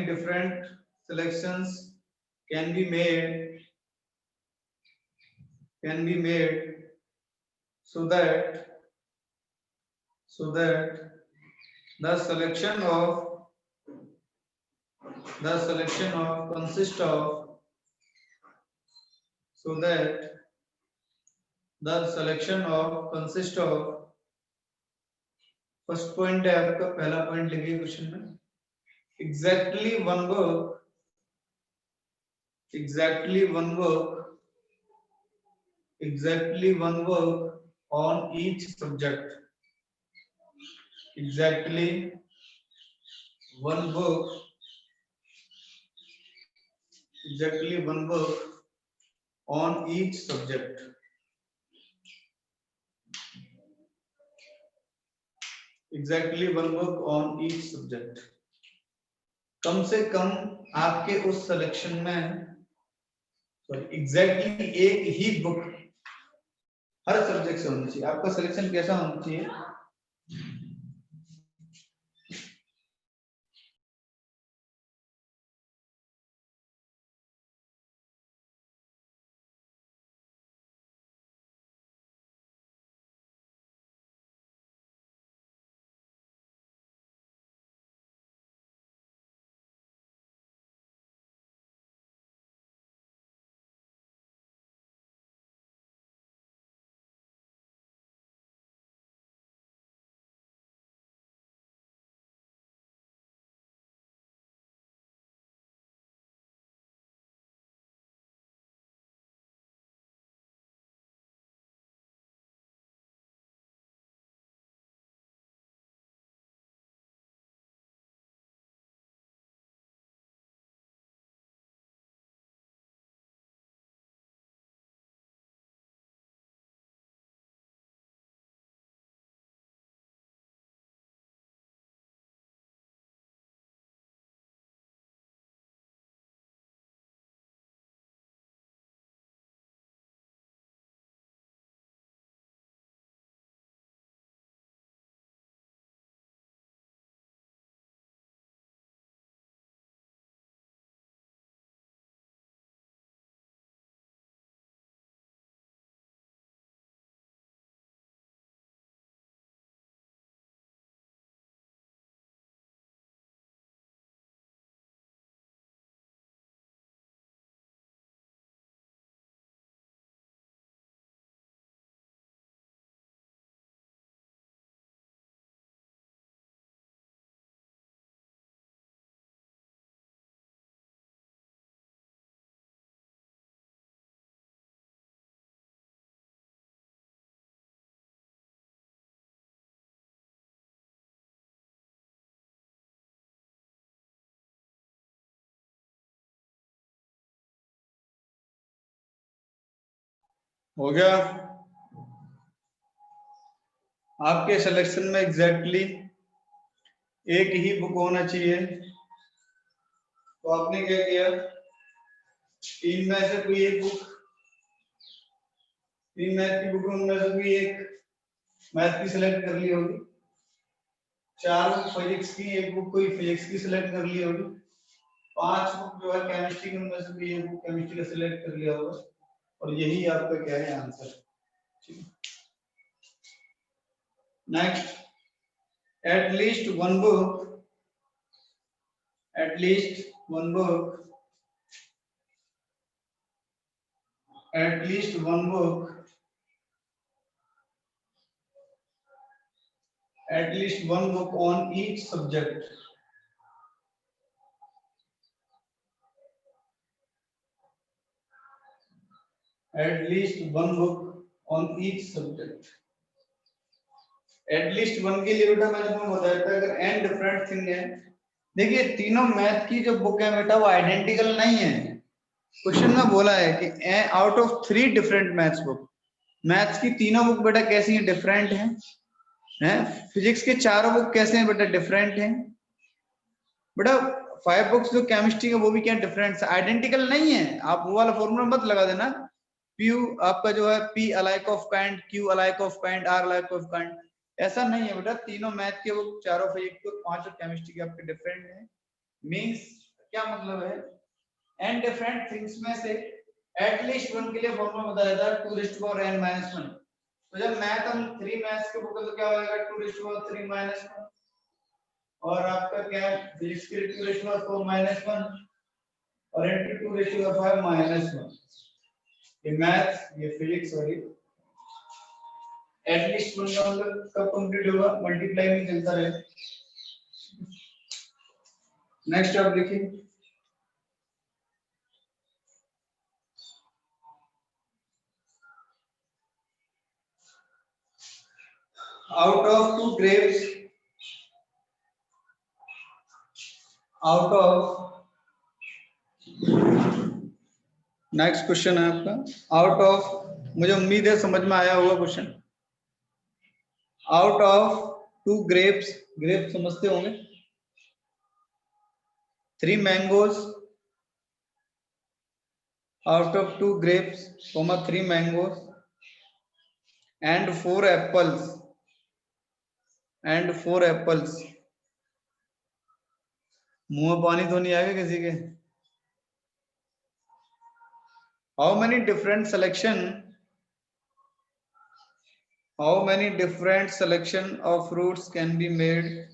different selections can be made so that the selection of consists of, so that the selection of consists of, first point है आपका, पहला point लिखिए question में, exactly one work on each subject, exactly one work on each subject, exactly one work on each subject। कम से कम आपके उस selection में exactly एक ही बुक हर सब्जेक्ट से होना चाहिए। आपका सिलेक्शन कैसा होना चाहिए? हो गया? आपके सिलेक्शन में एग्जैक्टली एक ही बुक होना चाहिए, तो आपने क्या किया, तीन में से कोई एक बुक, तीन मैथ की बुक उनमें से कोई एक मैथ की सिलेक्ट कर ली होगी, चार बुक फिजिक्स की, एक बुक कोई फिजिक्स की सिलेक्ट कर ली होगी, पांच बुक जो है केमिस्ट्री की, उनमें से कोई एक बुक केमिस्ट्री का सिलेक्ट कर लिया होगा, और यही आपका क्या है answer. Next, at least one book, at least one book, at least one book, at least one book on each subject. At least one book on each subject. At least one के लिए बेटा मैंने तुम्हें बताया था, अगर n different thing है, देखिए तीनों मैथ की जो बुक है बेटा वो आइडेंटिकल नहीं है। क्वेश्चन में बोला है कि out of 3 different maths book, maths की तीनों बुक बेटा कैसी हैं, डिफरेंट हैं। फिजिक्स के चारों बुक कैसे हैं बेटा, डिफरेंट हैं। बेटा 5 बुक्स जो केमिस्ट्री का वो भी क्या डिफरेंट, आइडेंटिकल नहीं है। आप वो वाला फॉर्मूला मत लगा देना, Q आपका जो है P alike of kind, Q alike of kind, R alike of kind, ऐसा नहीं है बेटा। तीनों मैथ के वो चारों फिजिक्स के, पांचों केमिस्ट्री के आपके डिफरेंट हैं। मींस क्या मतलब है, n डिफरेंट थिंग्स में से एटलीस्ट वन के लिए फॉर्मूला बताया था 2n-1। तो जब मैथ हम 3 मैथ्स के बुक है तो क्या होगा 2^3 - 1, और आपका क्या है फिजिक्स के लिए 2^4 - 1 और इंटू 2^5 - 1। ये मैथ, ये फिजिक्स, और ये एटलीस्ट वन का मतलब कब कंप्लीट होगा, मल्टीप्लाई में चलता रहे। नेक्स्ट आप देखिए, out of 2 grapes, out of, next question है आपका, आउट ऑफ, मुझे उम्मीद है समझ में आया होगा question. Out of 2 grapes, grape समझते होंगे, 3 mangoes, out of 2 grapes, 3 mangoes, and 4 apples, and 4 apples. मुंह में पानी तो नहीं आएगा किसी के? How many different selection of fruits can be made?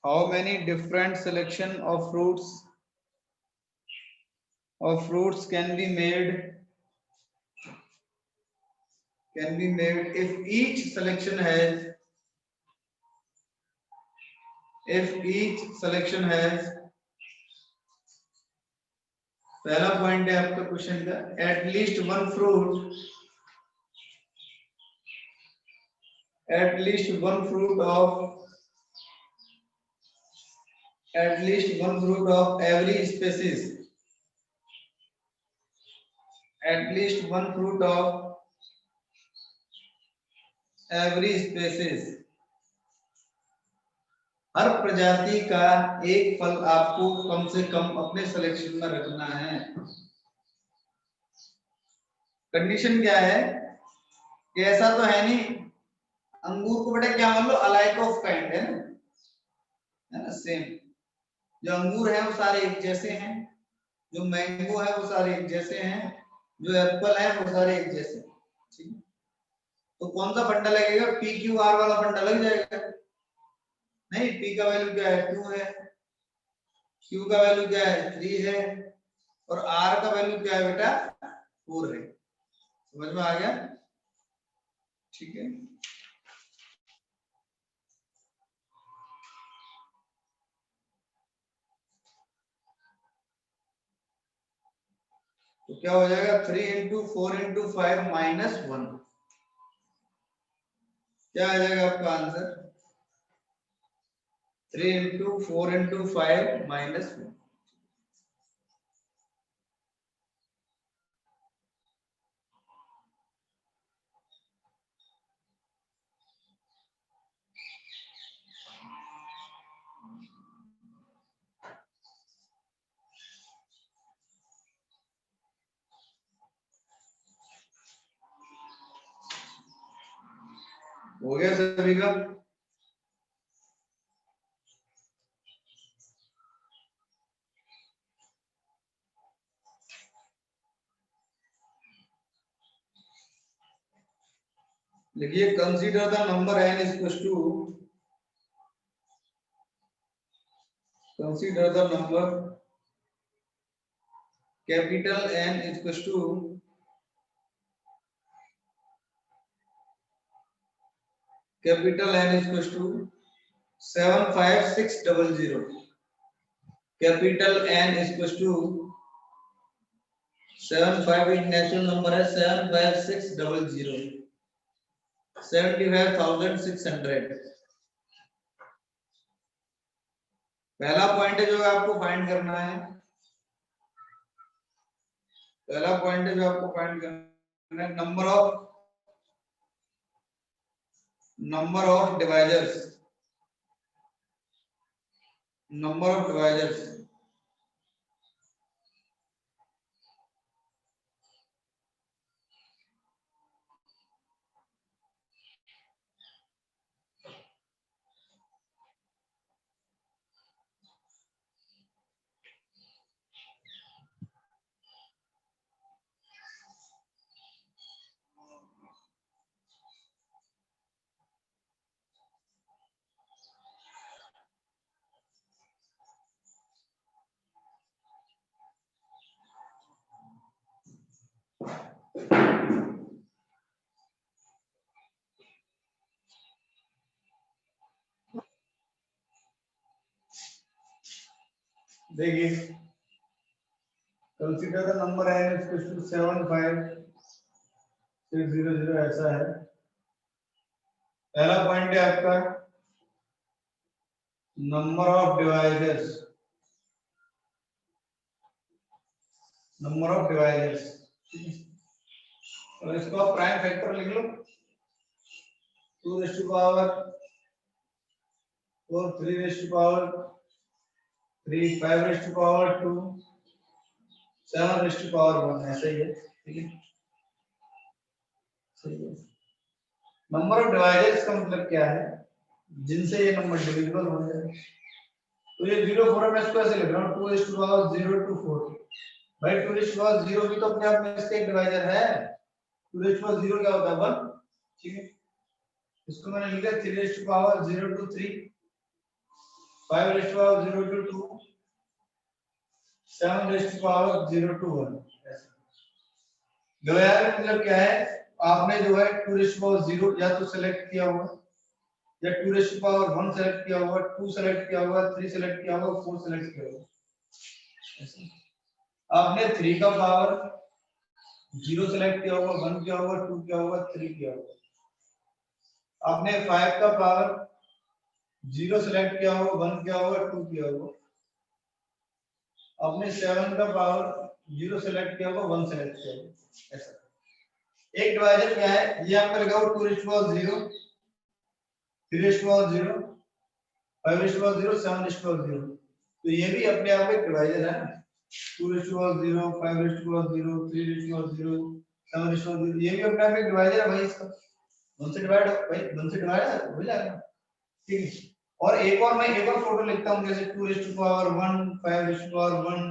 How many different selection of fruits can be made if each selection has पहला point है आपका क्वेश्चन का, at least one fruit of every species, हर प्रजाति का एक फल आपको कम से कम अपने सिलेक्शन में रखना है। कंडीशन क्या है कि ऐसा तो है नहीं, अंगूर को बेटा क्या मान लो अलाइक ऑफ काइंड है ना, सेम। जो अंगूर है वो सारे एक जैसे हैं, जो मैंगो है वो सारे एक जैसे हैं, जो एप्पल है वो सारे एक जैसे हैं, ठीक है। तो कौन सा फंडा लगेगा? पी क्यू आर वाला फंडा लग जाएगा। नहीं, पी का वैल्यू क्या है? 2 है, क्यू का वैल्यू क्या है? 3 है, और आर का वैल्यू क्या है बेटा? 4 है। समझ में आ गया? ठीक है। तो क्या हो जाएगा? 3 इंटू 4 इंटू 5 माइनस 1। क्या आ जाएगा आपका आंसर? 3 into 4 into 5 minus 1। हो गया सभी का? लिखिए, consider the number n is equals to, consider the number capital N is equals to capital N is equals to 75600। Capital N is equals to 75 एक natural number है, 75600, 75,600। पहला point है जो आपको फाइंड करना है, पहला पॉइंट है जो आपको फाइंड करना है, number of divisors, number of divisors. देखिए, consider the number n is equals to 75600, ऐसा है। पहला पॉइंट है आपका number of divisors, number of divisors. और इसको आप प्राइम फैक्टर लिख लो, 2 raised to power 4, 3 raised to power 3, 5 raised to power 2, 7 raised to power 1, ऐसा ही है, ठीक है। नंबर ऑफ डिवाइजर्स का मतलब क्या है, जिनसे ये नंबर डिविजिबल हो जाए। तो ये 0 मैं इसको ऐसे लिख रहा हूँ 2⁻0 to 4। भाई 2⁻0 भी तो अपने आप में इसका एक डिवाइजर है। 2⁻0 क्या होता है 1, ठीक है। इसको मैंने लिखा 3⁻0 to 3, 5⁻0 to 2, 7⁻0 to 1। डिवाइजर मतलब क्या है, आपने जो है 2⁻0 या तो सेलेक्ट किया हुआ, या 2⁻1 सेलेक्ट किया हुआ, 2 सेलेक्ट किया हुआ, 3 सेलेक्ट किया हुआ, 4 सेलेक्ट किया हुआ। आपने 3 का पावर 0 सेलेक्ट किया हुआ, 1 किया हुआ, 2 किया हुआ, 3 किया हुआ। आपने 5 का पावर 0 सेलेक्ट किया हुआ, 1 किया हुआ, 2 किया हुआ। आपने 7 का पावर 0 सेलेक्ट किया हुआ, 1 सेलेक्ट किया हुआ। ऐसा एक डिवाइजर क्या है, ये आपका लगा हुआ 2⁻0, 3⁻0, 5⁻0, 7⁻0। तो ये भी अपने आप एक डिवाइजर है। 2⁻0, 5⁻0, 3⁻0, 7⁻0, ये भी अपने आप एक डिवाइजर है भाई। इसका 1 से डिवाइड भाई 1 से डिवाइड हो जाएगा, ठीक है। और एक और मैं एक और फोटो लिखता हूं, जैसे 2⁻1, 5⁻1,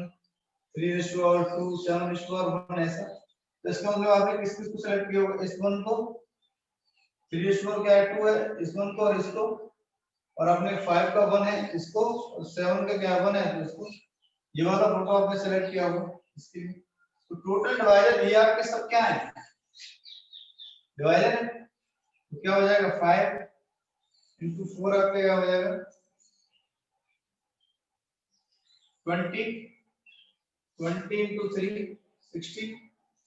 3⁻2, 7⁻1 ऐसा। तो इसका मतलब आपने किस किस को सेलेक्ट किया होगा, इस वन को, 3⁻4 क्या है 2 है, इस वन को और इसको, और आपने 5 का 1 है इसको, और 7 का क्या 1 है तो इसको। ये वाला फोटो आपने सेलेक्ट किया होगा इसके लिए। तो टोटल डिवाइजर ये आपके सब क्या है, डिवाइजर है। तो क्या हो जाएगा 5 into 4 आपका क्या हो जाएगा 20, 20 into 3 60,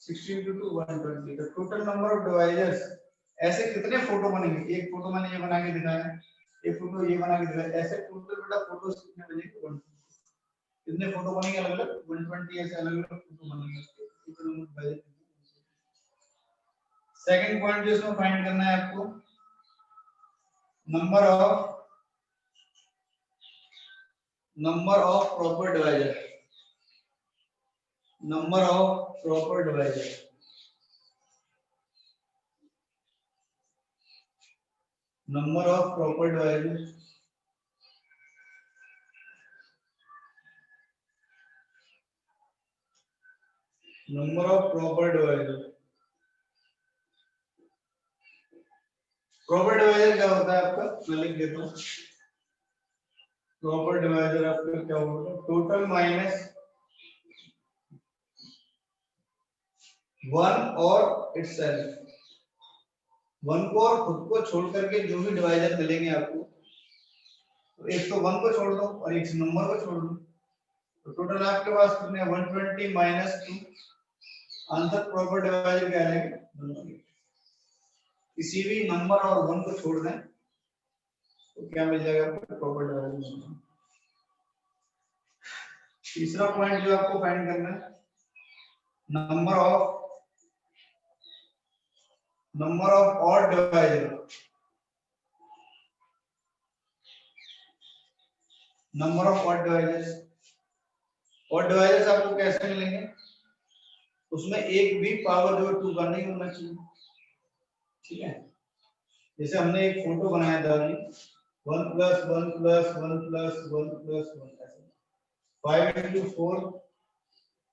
60 into 2 120। तो टोटल नंबर ऑफ डिवाइजर्स, ऐसे कितने फोटो बनेंगे, एक फोटो मैंने ये बना के दिखाया, एक फोटो ये बना के दिखाया, ऐसे टोटल बेटा फोटोज कितने बनेंगे 120। कितने फोटो बनेंगे अलग अलग 120, ऐसे अलग अलग फोटो बनेंगे। सेकंड पॉइंट जो इसमें फाइंड करना है आपको, number of proper divisor, number of proper divisor. Number of proper divisor, number of proper divisor. Proper divisor क्या होता है आपका, मैं लिख देता हूं। प्रॉपर डिवाइजर आपका क्या होगा, टोटल माइनस 1 और इटसेल्फ। 1 को और खुद को छोड़ करके जो भी डिवाइजर मिलेंगे आपको, तो एक तो 1 को छोड़ दो और एक नंबर को छोड़ दो, तो टोटल आपके पास कितने 120 माइनस 2। आंसर प्रॉपर डिवाइजर क्या आएगा, किसी भी नंबर और 1 को छोड़ दें तो क्या मिल जाएगा आपको प्रॉपर डिवाइजर। तीसरा पॉइंट जो आपको फाइंड करना है, number of odd divisor. Number of odd divisors, odd divisors आपको कैसे मिलेंगे, उसमें एक भी पावर जो 2 का नहीं होना चाहिए, ठीक है। जैसे हमने एक फोटो बनाया था अभी 1 + 1 + 1 + 1 + 1 ऐसे, 5 into 4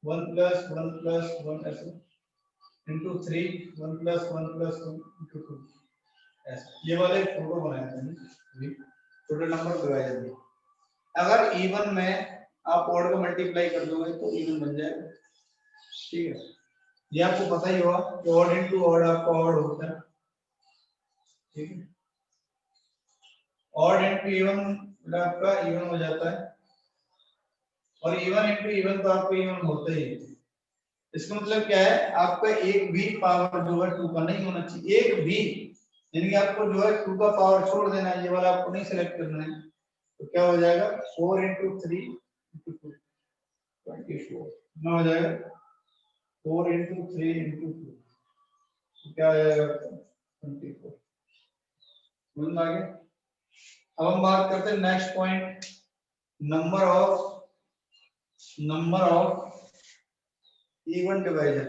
1 + 1 + 1 ऐसे, into 3 1 + 1 + 1 into 2 ऐसे। ये वाले फोटो बनाए थे अभी, टोटल नंबर ऑफ डिवाइजर में। अगर इवन में आप ऑड को मल्टीप्लाई कर दोगे तो इवन बन जाएगा, ठीक है। ये आपको पता ही होगा कि ऑड इनटू ऑड आपका ऑड होता है, ठीक है। ऑड इनटू इवन आपका इवन हो जाता है, और इवन इनटू इवन तो आपको इवन होता ही है। इसका मतलब क्या है, आपका एक भी पावर जो है 2 का नहीं होना चाहिए, एक भी, यानी कि आपको जो है 2 का पावर छोड़ देना है, ये वाला आपको नहीं सिलेक्ट करना है। तो क्या हो जाएगा 4 into 3 into 2 24 ना हो जाएगा 4 into 3 into 2, तो क्या आ जाएगा 24। समझ में आ गया। अब हम बात करते हैं next point, number of even divisor.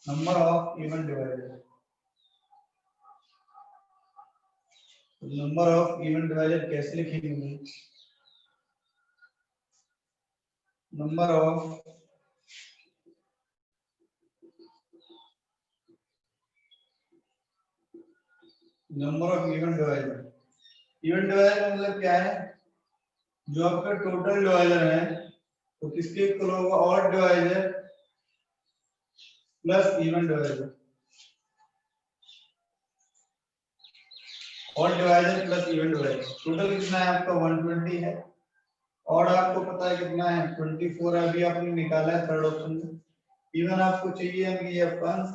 Number of even divisor, number of even divisor कैसे लिखेंगे? Number of even divisor, even divisor मतलब क्या है? जो आपका टोटल डिवाइजर है तो किसके इक्वल होगा? Odd divisor plus even divisor, odd divisor plus even divisor. Total कितना है आपका? 120 है। ऑड आपको पता है कितना है? 24 है, अभी आपने निकाला है थर्ड ऑप्शन से। इवन आपको चाहिए है कि ये 5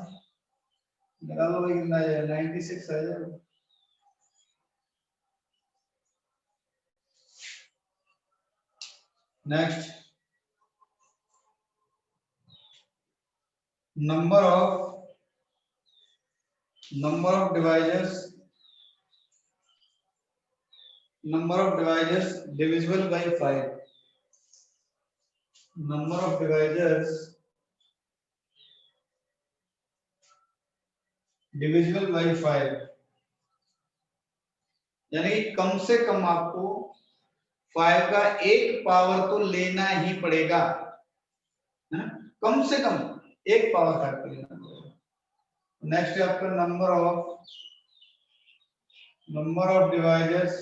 निकालो भाई, कितना है? 96 आ जाएगा। Next, number of divisors divisible by 5, number of divisors divisible by 5, यानी कम से कम आपको 5 का एक पावर तो लेना ही पड़ेगा, है ना? कम से कम एक पावर 5 का लेना पड़ेगा। नेक्स्ट है आपका number of divisors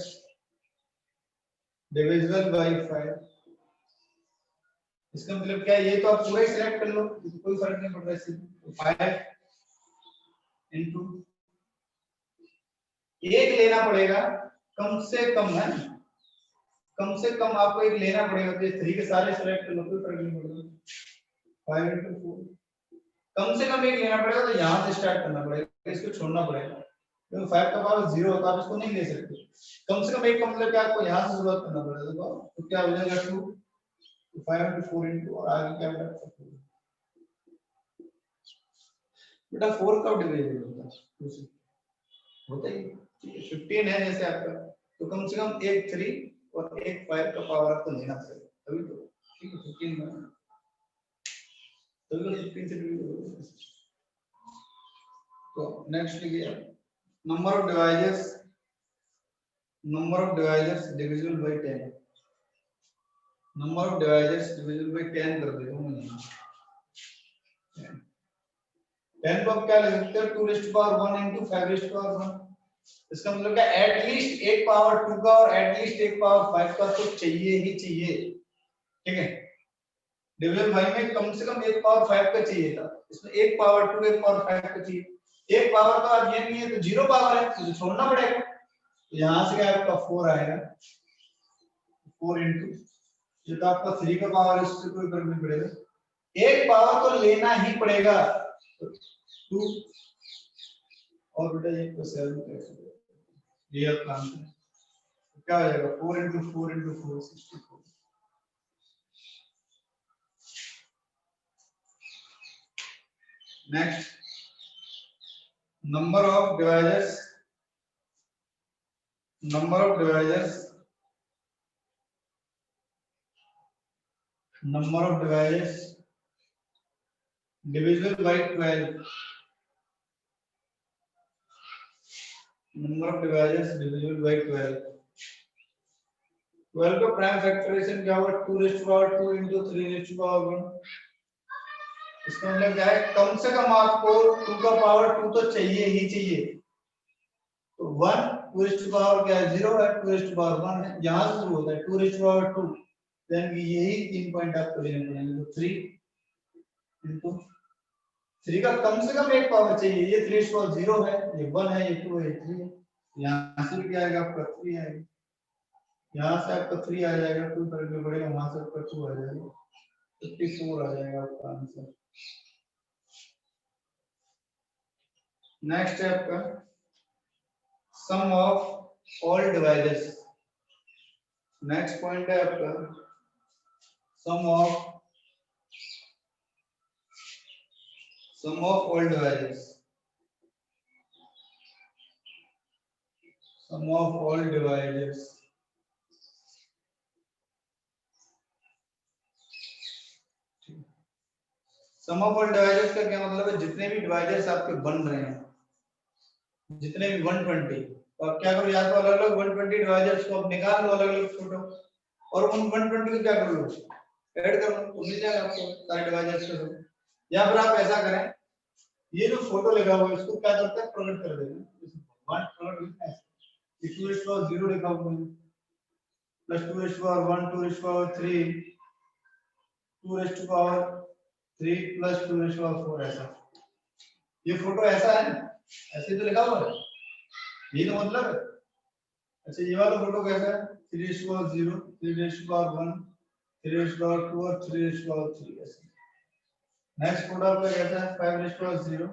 divisible by 5। इसका मतलब क्या है? ये तो आप पूरा ही सिलेक्ट कर लो, कोई फर्क नहीं पड़ रहा इससे। 5 इनटू एक लेना पड़ेगा कम से कम, है कम से कम आपको एक लेना पड़ेगा। तो 3 के सारे सिलेक्ट कर लो, कोई फर्क नहीं पड़ेगा। 5 इनटू 4 कम से कम एक लेना पड़ेगा, तो यहाँ से स्टार्ट करना पड़ेगा, इसको छोड़ना पड़ेगा क्योंकि 5 का पावर 0 होता है, आप इसको नहीं ले सकते। कम से कम एक का मतलब क्या? आपको यहाँ से शुरुआत करना पड़ेगा। तो क्या हो जाएगा? 2 5 इनटू 4 इनटू, और आगे क्या बचा? बेटा 4 कब डिविजिबल होता है? होता ही 15 है जैसे आपका, तो कम से कम एक 3 और एक 5 का पावर आपको लेना पड़ेगा, तभी तो। ठीक है, 15 में तभी तो 15 से डिवाइड होगा। तो नेक्स्ट लिखिए, number of divisors divisible by 10, number of divisors divisible by 10 कर देता हूं मैं। 10 को आप क्या लिख सकते हो? 2 raise to power 1 into 5 raise to power 1। इसका मतलब क्या? एटलीस्ट एक पावर 2 का और एटलीस्ट एक पावर 5 का तो चाहिए ही चाहिए। ठीक है, डिविजन भाई में कम से कम एक पावर 5 का चाहिए था, इसमें एक पावर 2 एक पावर 5 का चाहिए। एक पावर तो अब ये नहीं है तो 0 पावर है, तो छोड़ना पड़ेगा। तो यहां से क्या आपका 4 आएगा, 4 इनटू ये तो आपका 3 का पावर, इससे कोई फर्क नहीं पड़ेगा, एक पावर तो लेना ही पड़ेगा। 2 और बेटा ये तो 7 कैसे ये आपका आंसर तो क्या हो जाएगा? 4 into 4 into 4 64। Next, number of divisors divisible by 12, number of divisors divisible by 12। 12 का प्राइम फैक्टराइजेशन क्या होगा? 2 raise to power 2 into 3 raise to power 1। इसका मतलब क्या है? कम से कम आपको 2 का पावर 2 तो चाहिए ही चाहिए। तो 1 2 रेज़ टू पावर क्या है? 0 है, 2 रेज़ टू पावर 1 है, यहां से शुरू होता है 2 रेज़ टू पावर 2, देन यही 3 पॉइंट आपको लेने पड़ेंगे। तो 3 इनटू 3 का कम से कम एक पावर चाहिए, ये 3 रेज़ टू पावर 0 है, ये 1 है, ये 2 है, ये 3 है। यहां से क्या आएगा आपका? 3 आएगा, यहां से आपका 3 आ जाएगा, 2 फर्क नहीं पड़ेगा, वहां से आपका 2 आ जाएगा, 54 आ जाएगा आपका आंसर। नेक्स्ट है आपका sum of all divisors. Next point है आपका sum of all divisors, sum of all divisors sum of all divisors का क्या मतलब है, जितने भी डिवाइजर्स आपके बन रहे हैं, जितने भी 120, तो आप क्या करो, या तो अलग अलग 120 डिवाइजर्स को आप निकाल लो अलग अलग फोटो, और उन 120 को क्या कर लो, ऐड कर लो, तो मिल जाएगा आपको सारे डिवाइजर्स के। या फिर आप ऐसा करें, ये जो फोटो लगा हुआ है इसको क्या करते हैं, प्रोडक्ट कर देंगे, 1 प्रोडक्ट लिखना है, 2 लिखा हुआ है, प्लस 2 1 2 3 2 प्लस 2 4, ऐसा। ये फोटो ऐसा है, ऐसे तो लिखा हुआ है, यही तो मतलब है। अच्छा ये वाला फोटो कैसा है, 3:0 3:1 3:2 और 3:3 ऐसे। नेक्स्ट फोटो आपका कैसा है, 5:0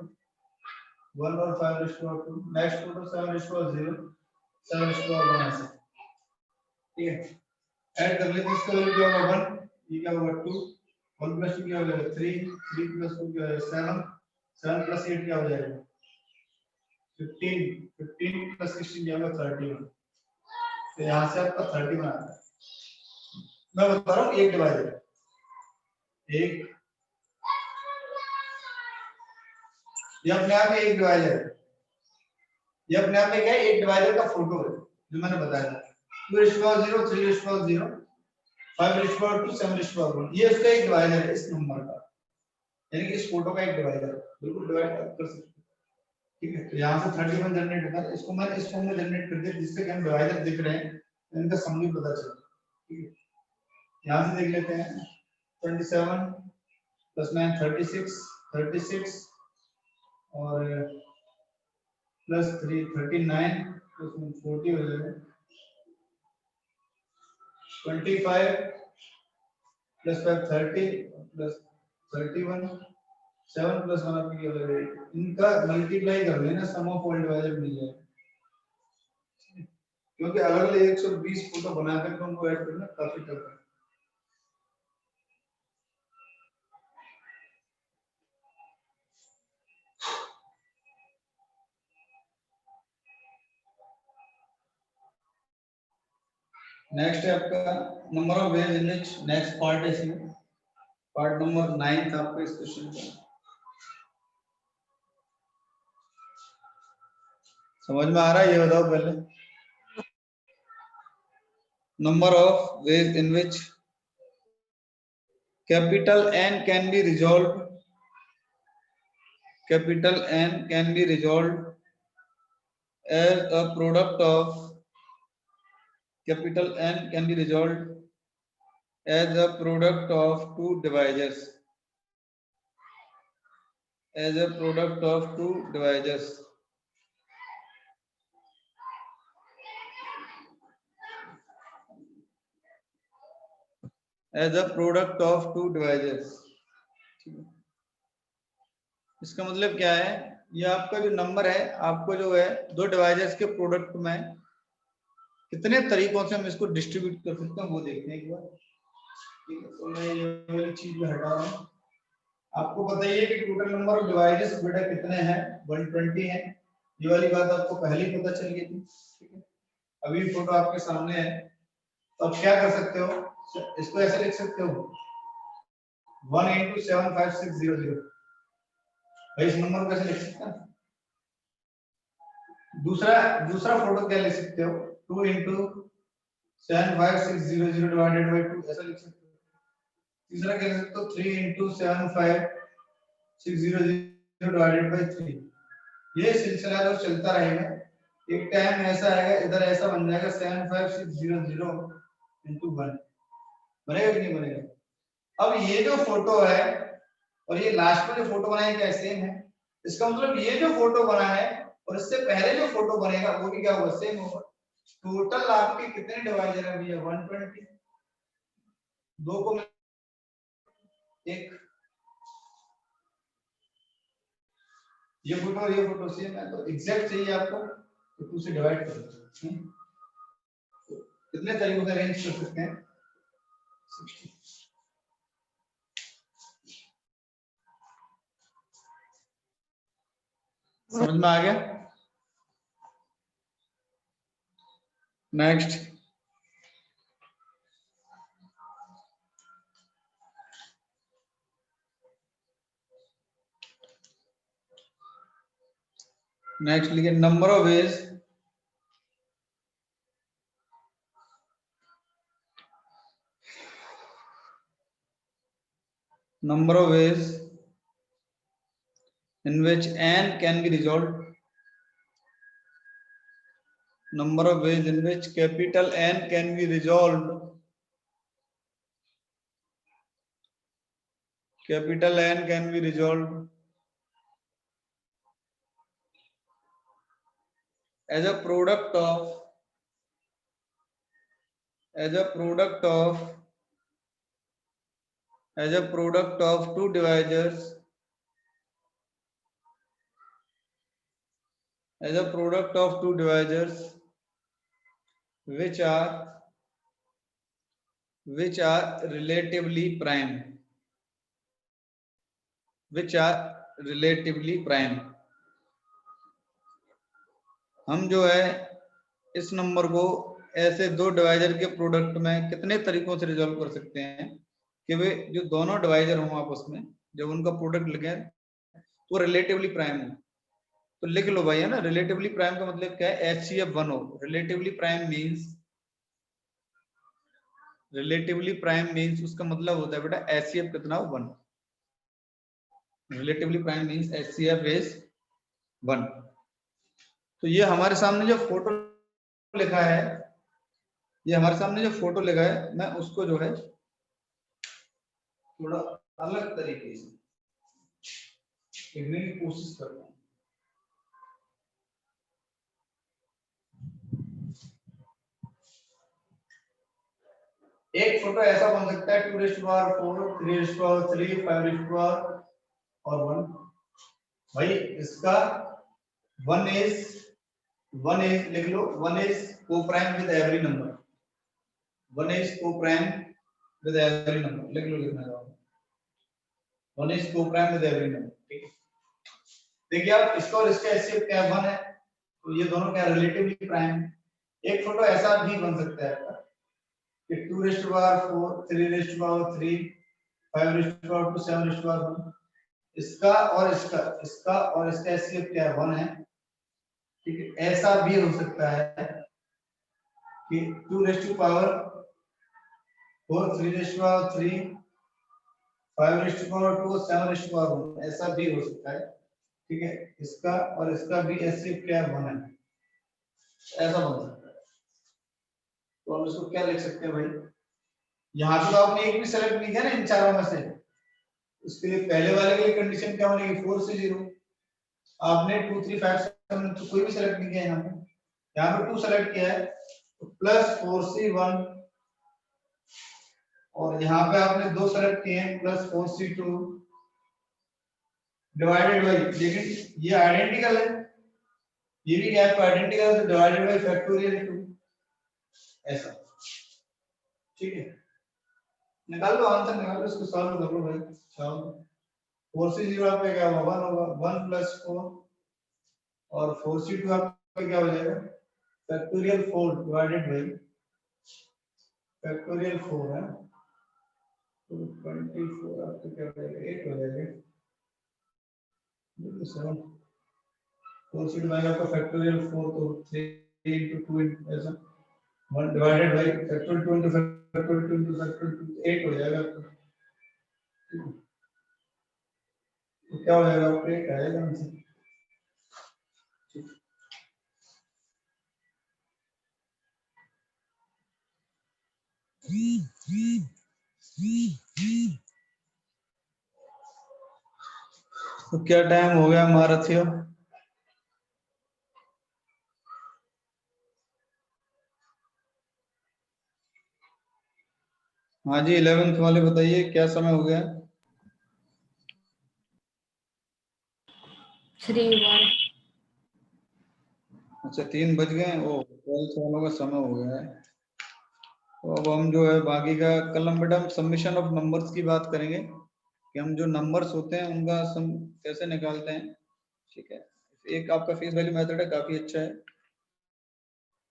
1 और 5:2। नेक्स्ट फोटो 7:0 7:1 ऐसे, ठीक है। ऐड कर लेते हैं, इसका वैल्यू क्या होगा 1, ये क्या होगा 2, 1 प्लस 2 क्या हो जाएगा 3, 3 प्लस 2 क्या हो जाएगा 7, 7 प्लस 8 क्या हो जाएगा 15, 15 प्लस 16 क्या होगा 31। तो यहाँ से आपका 31 आता है। मैं बता रहा हूँ एक डिवाइजर, एक ये अपने आप एक डिवाइजर है, ये अपने आप में क्या है, एक डिवाइजर का फोटो है जो मैंने बताया था, 2:0 3:0 5:2 7:1, ये इसका एक डिवाइजर है इस नंबर का, यानी कि इस फोटो का एक डिवाइजर है, बिल्कुल डिवाइड कर सकते हैं, ठीक है। तो यहाँ से 31 जनरेट होता है, इसको मैंने इस फॉर्म में जनरेट कर दिया जिससे कि हम डिवाइजर दिख रहे हैं, इनका सम भी पता चले, ठीक है। यहाँ से देख लेते हैं 27 + 9 36 और +3 39 उसमें 40 हो जाएगा, 25 + 5 30 + 31 7 + 1 आपकी क्या हो जाएगा, इनका मल्टीप्लाई कर लेना, सम ऑफ ऑल डिवाइजर मिल जाएगा, क्योंकि अलग अलग 120 फोटो बनाकर उनको ऐड करना काफी टफ है। नेक्स्ट है आपका number of ways in which, next part है इसमें, पार्ट नंबर 9 था आपका इस क्वेश्चन का। समझ में आ रहा है, ये बताओ पहले, number of ways in which capital N can be resolved, capital N can be resolved as a product of, capital N can be resolved as a product of two divisors, as a product of two divisors, as a product of two divisors। इसका मतलब क्या है, ये आपका जो number है, आपको जो है दो डिवाइजर्स के प्रोडक्ट में कितने तरीकों से हम इसको डिस्ट्रीब्यूट कर सकते हैं वो देखते हैं एक बार, ठीक है। तो मैं ये वाली चीज में हटा रहा हूँ, आपको बताइए कि टोटल नंबर ऑफ डिवाइजर्स बेटा कितने हैं, 120 है, ये वाली बात आपको पहले ही पता चल गई थी, ठीक है। अभी फोटो आपके सामने है, तो अब क्या कर सकते हो, इसको ऐसे लिख सकते हो 1 × 75600, भाई इस नंबर को कैसे लिख सकते हैं। दूसरा दूसरा फोटो क्या लिख सकते हो, 2 × 75600 डिवाइडेड बाय 2, ऐसा लिख सकते हो। तीसरा क्या लिख सकते हो, 3 × 75600 डिवाइडेड बाय 3। ये सिलसिला जो चलता रहेगा, एक टाइम ऐसा आएगा इधर ऐसा बन जाएगा 75600 × 1, बनेगा कि नहीं बनेगा। अब ये जो फोटो है और ये लास्ट में जो फोटो बना है क्या सेम है, इसका मतलब ये जो फोटो बना है और इससे पहले जो फोटो बनेगा वो भी क्या होगा, सेम होगा। टोटल आपके कितने डिवाइजर है भैया, 120, दो को एक, ये फोटो और ये फोटो सेम है, तो एग्जैक्ट चाहिए आपको तो 2 से डिवाइड कर दो। कितने तरीकों से अरेंज कर सकते हैं, 60। समझ में आ गया। नेक्स्ट, नेक्स्ट लिखिए number of veg in which n can be resolved. Number of ways in which capital N can be resolved. Capital N can be resolved as a product of two divisors which are relatively prime. हम जो है इस number को ऐसे दो divisor के product में कितने तरीकों से रिजॉल्व कर सकते हैं कि वे जो दोनों डिवाइजर हों आपस में जब उनका प्रोडक्ट लिखें तो रिलेटिवली प्राइम हो। तो लिख लो भाई, है ना। रिलेटिवली प्राइम का मतलब क्या है? HCF 1 हो। रिलेटिवली प्राइम मीन्स उसका मतलब होता है बेटा HCF कितना हो? 1। Relatively prime means HCF is 1। तो ये हमारे सामने जो फोटो लिखा है, मैं उसको जो है थोड़ा अलग तरीके से लिखने की कोशिश कर रहा हूँ। एक फोटो ऐसा बन सकता है 2 4 3 3 5 और 1। भाई इसका 1 इज लिख लो, 1 is co-prime with every number. 1 is co-prime with every number, लिख लो, लिखना चाहो 1 is co-prime with every number. ठीक है, देखिए आप इसका और इसका HCF क्या 1 है, तो ये दोनों क्या रिलेटिवली प्राइम। एक फोटो ऐसा भी बन सकता है आपका कि 2 4 3 3 5 2 7 1। इसका और इसका HCF क्या 1 है। ठीक है, ऐसा भी हो सकता है कि 2 4 3 5 2 7 1, ऐसा भी हो सकता है। ठीक है, इसका और इसका भी HCF क्या 1 है, ऐसा बन सकता है। तो हम इसको क्या लिख सकते हैं भाई, यहाँ पे तो आपने एक भी सेलेक्ट नहीं किया ना इन चारों में से। इसके लिए पहले वाले के लिए कंडीशन क्या होगी? 4 से 0। आपने 2 3 5 7 तो कोई भी सेलेक्ट नहीं किया यहाँ पे, 2 सेलेक्ट किया है, तो +4C1, और यहाँ पे आपने 2 सेलेक्ट किए हैं +4C2 डिवाइडेड बाई, लेकिन ये आइडेंटिकल है, ये भी क्या है आइडेंटिकल, तो डिवाइडेड बाई फैक्टोरियल 2, ऐसा। ठीक है, निकाल लो आंसर, निकाल लो, इसको सॉल्व कर लो भाई। चलो 4C0 आपका क्या होगा? 1 होगा, 1 + 4, और 4C2 आपका क्या हो जाएगा? फैक्टोरियल 4 डिवाइडेड बाई फैक्टोरियल 4 है, तो 24 आपका क्या हो जाएगा? 8 हो जाएगा। 7 4C2 में आपका फैक्टोरियल 4, तो 3 × 2 ऐसा 1 divided by factorial 2 × factorial 2 × factorial 2, 8 हो जाएगा आपका। तो क्या हो जाएगा? 8 आएगा आंसर। तो क्या टाइम हो गया हमारा थियो? हाँ जी, 11th वाले बताइए क्या समय हो गया? 3:01। अच्छा 3 बज गए। ओ 12th वालों का समय हो गया है। तो अब हम जो है बाकी का कल हम बेटा सबमिशन ऑफ नंबर्स की बात करेंगे कि हम जो नंबर्स होते हैं उनका सम कैसे निकालते हैं। ठीक है, एक आपका फेस वैल्यू मेथड है, काफी अच्छा है।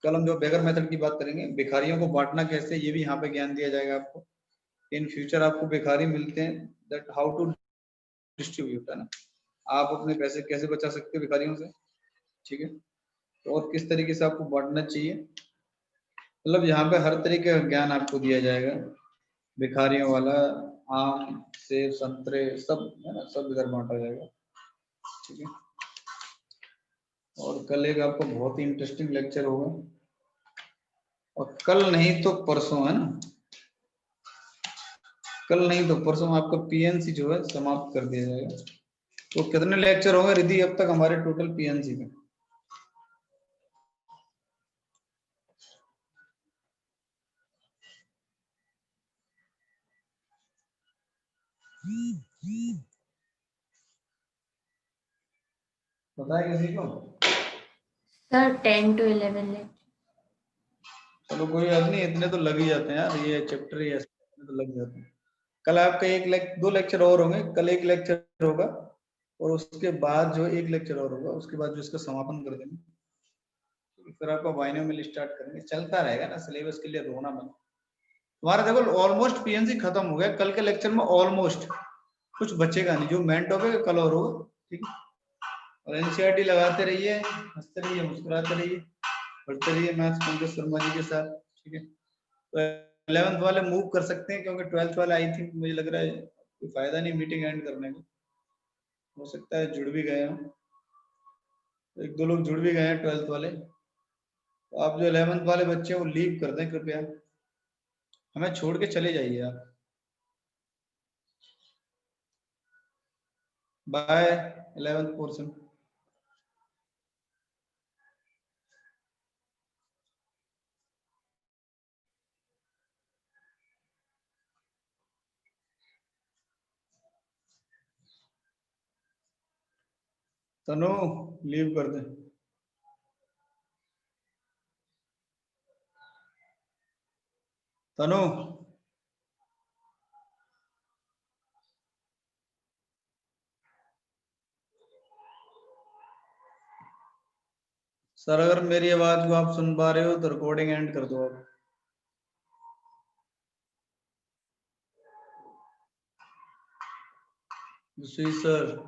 कल हम जो बेगर मेथड की बात करेंगे, भिखारियों को बांटना कैसे, ये भी यहाँ पे ज्ञान दिया जाएगा आपको। इन फ्यूचर आपको भिखारी मिलते हैं, दैट हाउ टू डिस्ट्रीब्यूट, है ना, आप अपने पैसे कैसे बचा सकते हैं भिखारियों से। ठीक है। तो और किस तरीके से आपको बांटना चाहिए, मतलब यहाँ पे हर तरीके का ज्ञान आपको दिया जाएगा, भिखारियों वाला, आम सेब संतरे सब है ना, सब इधर बांटा जाएगा। ठीक है। और कल एक आपको बहुत ही इंटरेस्टिंग लेक्चर होगा, और कल नहीं तो परसों, है ना, कल नहीं तो परसों आपका पीएनसी जो है समाप्त कर दिया जाएगा। तो कितने लेक्चर होंगे रिद्धि अब तक हमारे टोटल पीएनसी में? पता है किसी को? Sir 10 to 11 lecture. चलो कोई बात नहीं, इतने तो लग ही जाते हैं यार, ये चैप्टर ही ऐसे इतने तो लग जाते हैं। कल आपका दो लेक्चर और होंगे, कल एक लेक्चर होगा और उसके बाद जो एक लेक्चर और होगा, उसके बाद जो इसका समापन कर देंगे, फिर आपका बाइनोमियल स्टार्ट करेंगे। चलता रहेगा ना, सिलेबस के लिए रोना मत। तुम्हारा देखो ऑलमोस्ट पीएनसी खत्म हो गया, कल के लेक्चर में ऑलमोस्ट कुछ बचेगा नहीं, जो मेन टॉपिक है कल और होगा। ठीक है। और एनसीईआरटी लगाते रहिए, हंसते रहिए, मुस्कुराते रहिए, पढ़ते रहिए मैथ्स पंकज शर्मा जी के साथ। ठीक है। तो 11th वाले मूव कर सकते हैं, क्योंकि 12th वाले आई थिंक मुझे लग रहा है कोई फायदा नहीं मीटिंग एंड करने का, हो सकता है जुड़ भी गए हो, एक दो लोग जुड़ भी गए हैं 12th वाले। तो आप जो 11th वाले बच्चे हैं वो लीव कर दें कृपया, हमें छोड़ के चले जाइए आप। Bye 11th portion. तनु लीव कर दे। तनु सर, अगर मेरी आवाज को आप सुन पा रहे हो तो रिकॉर्डिंग एंड कर दो आप। सर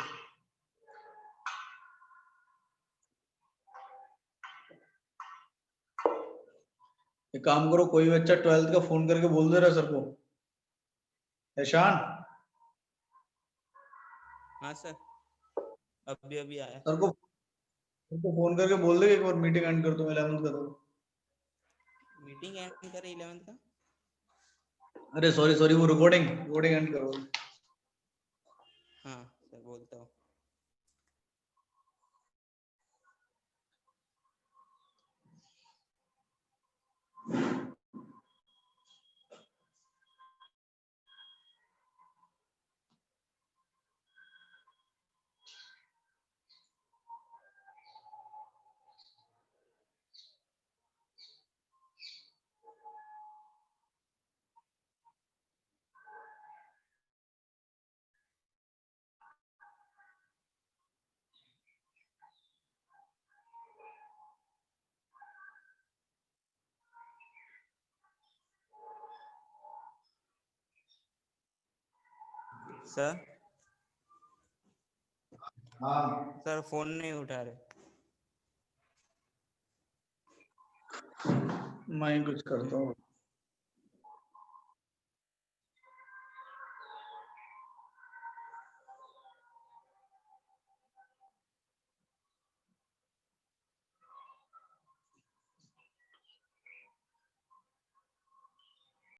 एक काम करो, कोई बच्चा 12th का फोन करके बोल दे रहा सर को। ईशान हाँ सर, अभी अभी आया। सर को फोन करके बोल दे एक बार मीटिंग एंड कर दो 11th का। तो मीटिंग एंड करे 11th का? अरे सॉरी सॉरी, वो रिकॉर्डिंग एंड करो। हाँ सर, बोलता हूँ। सर हाँ सर, फोन नहीं उठा रहे। मैं कुछ करता हूँ।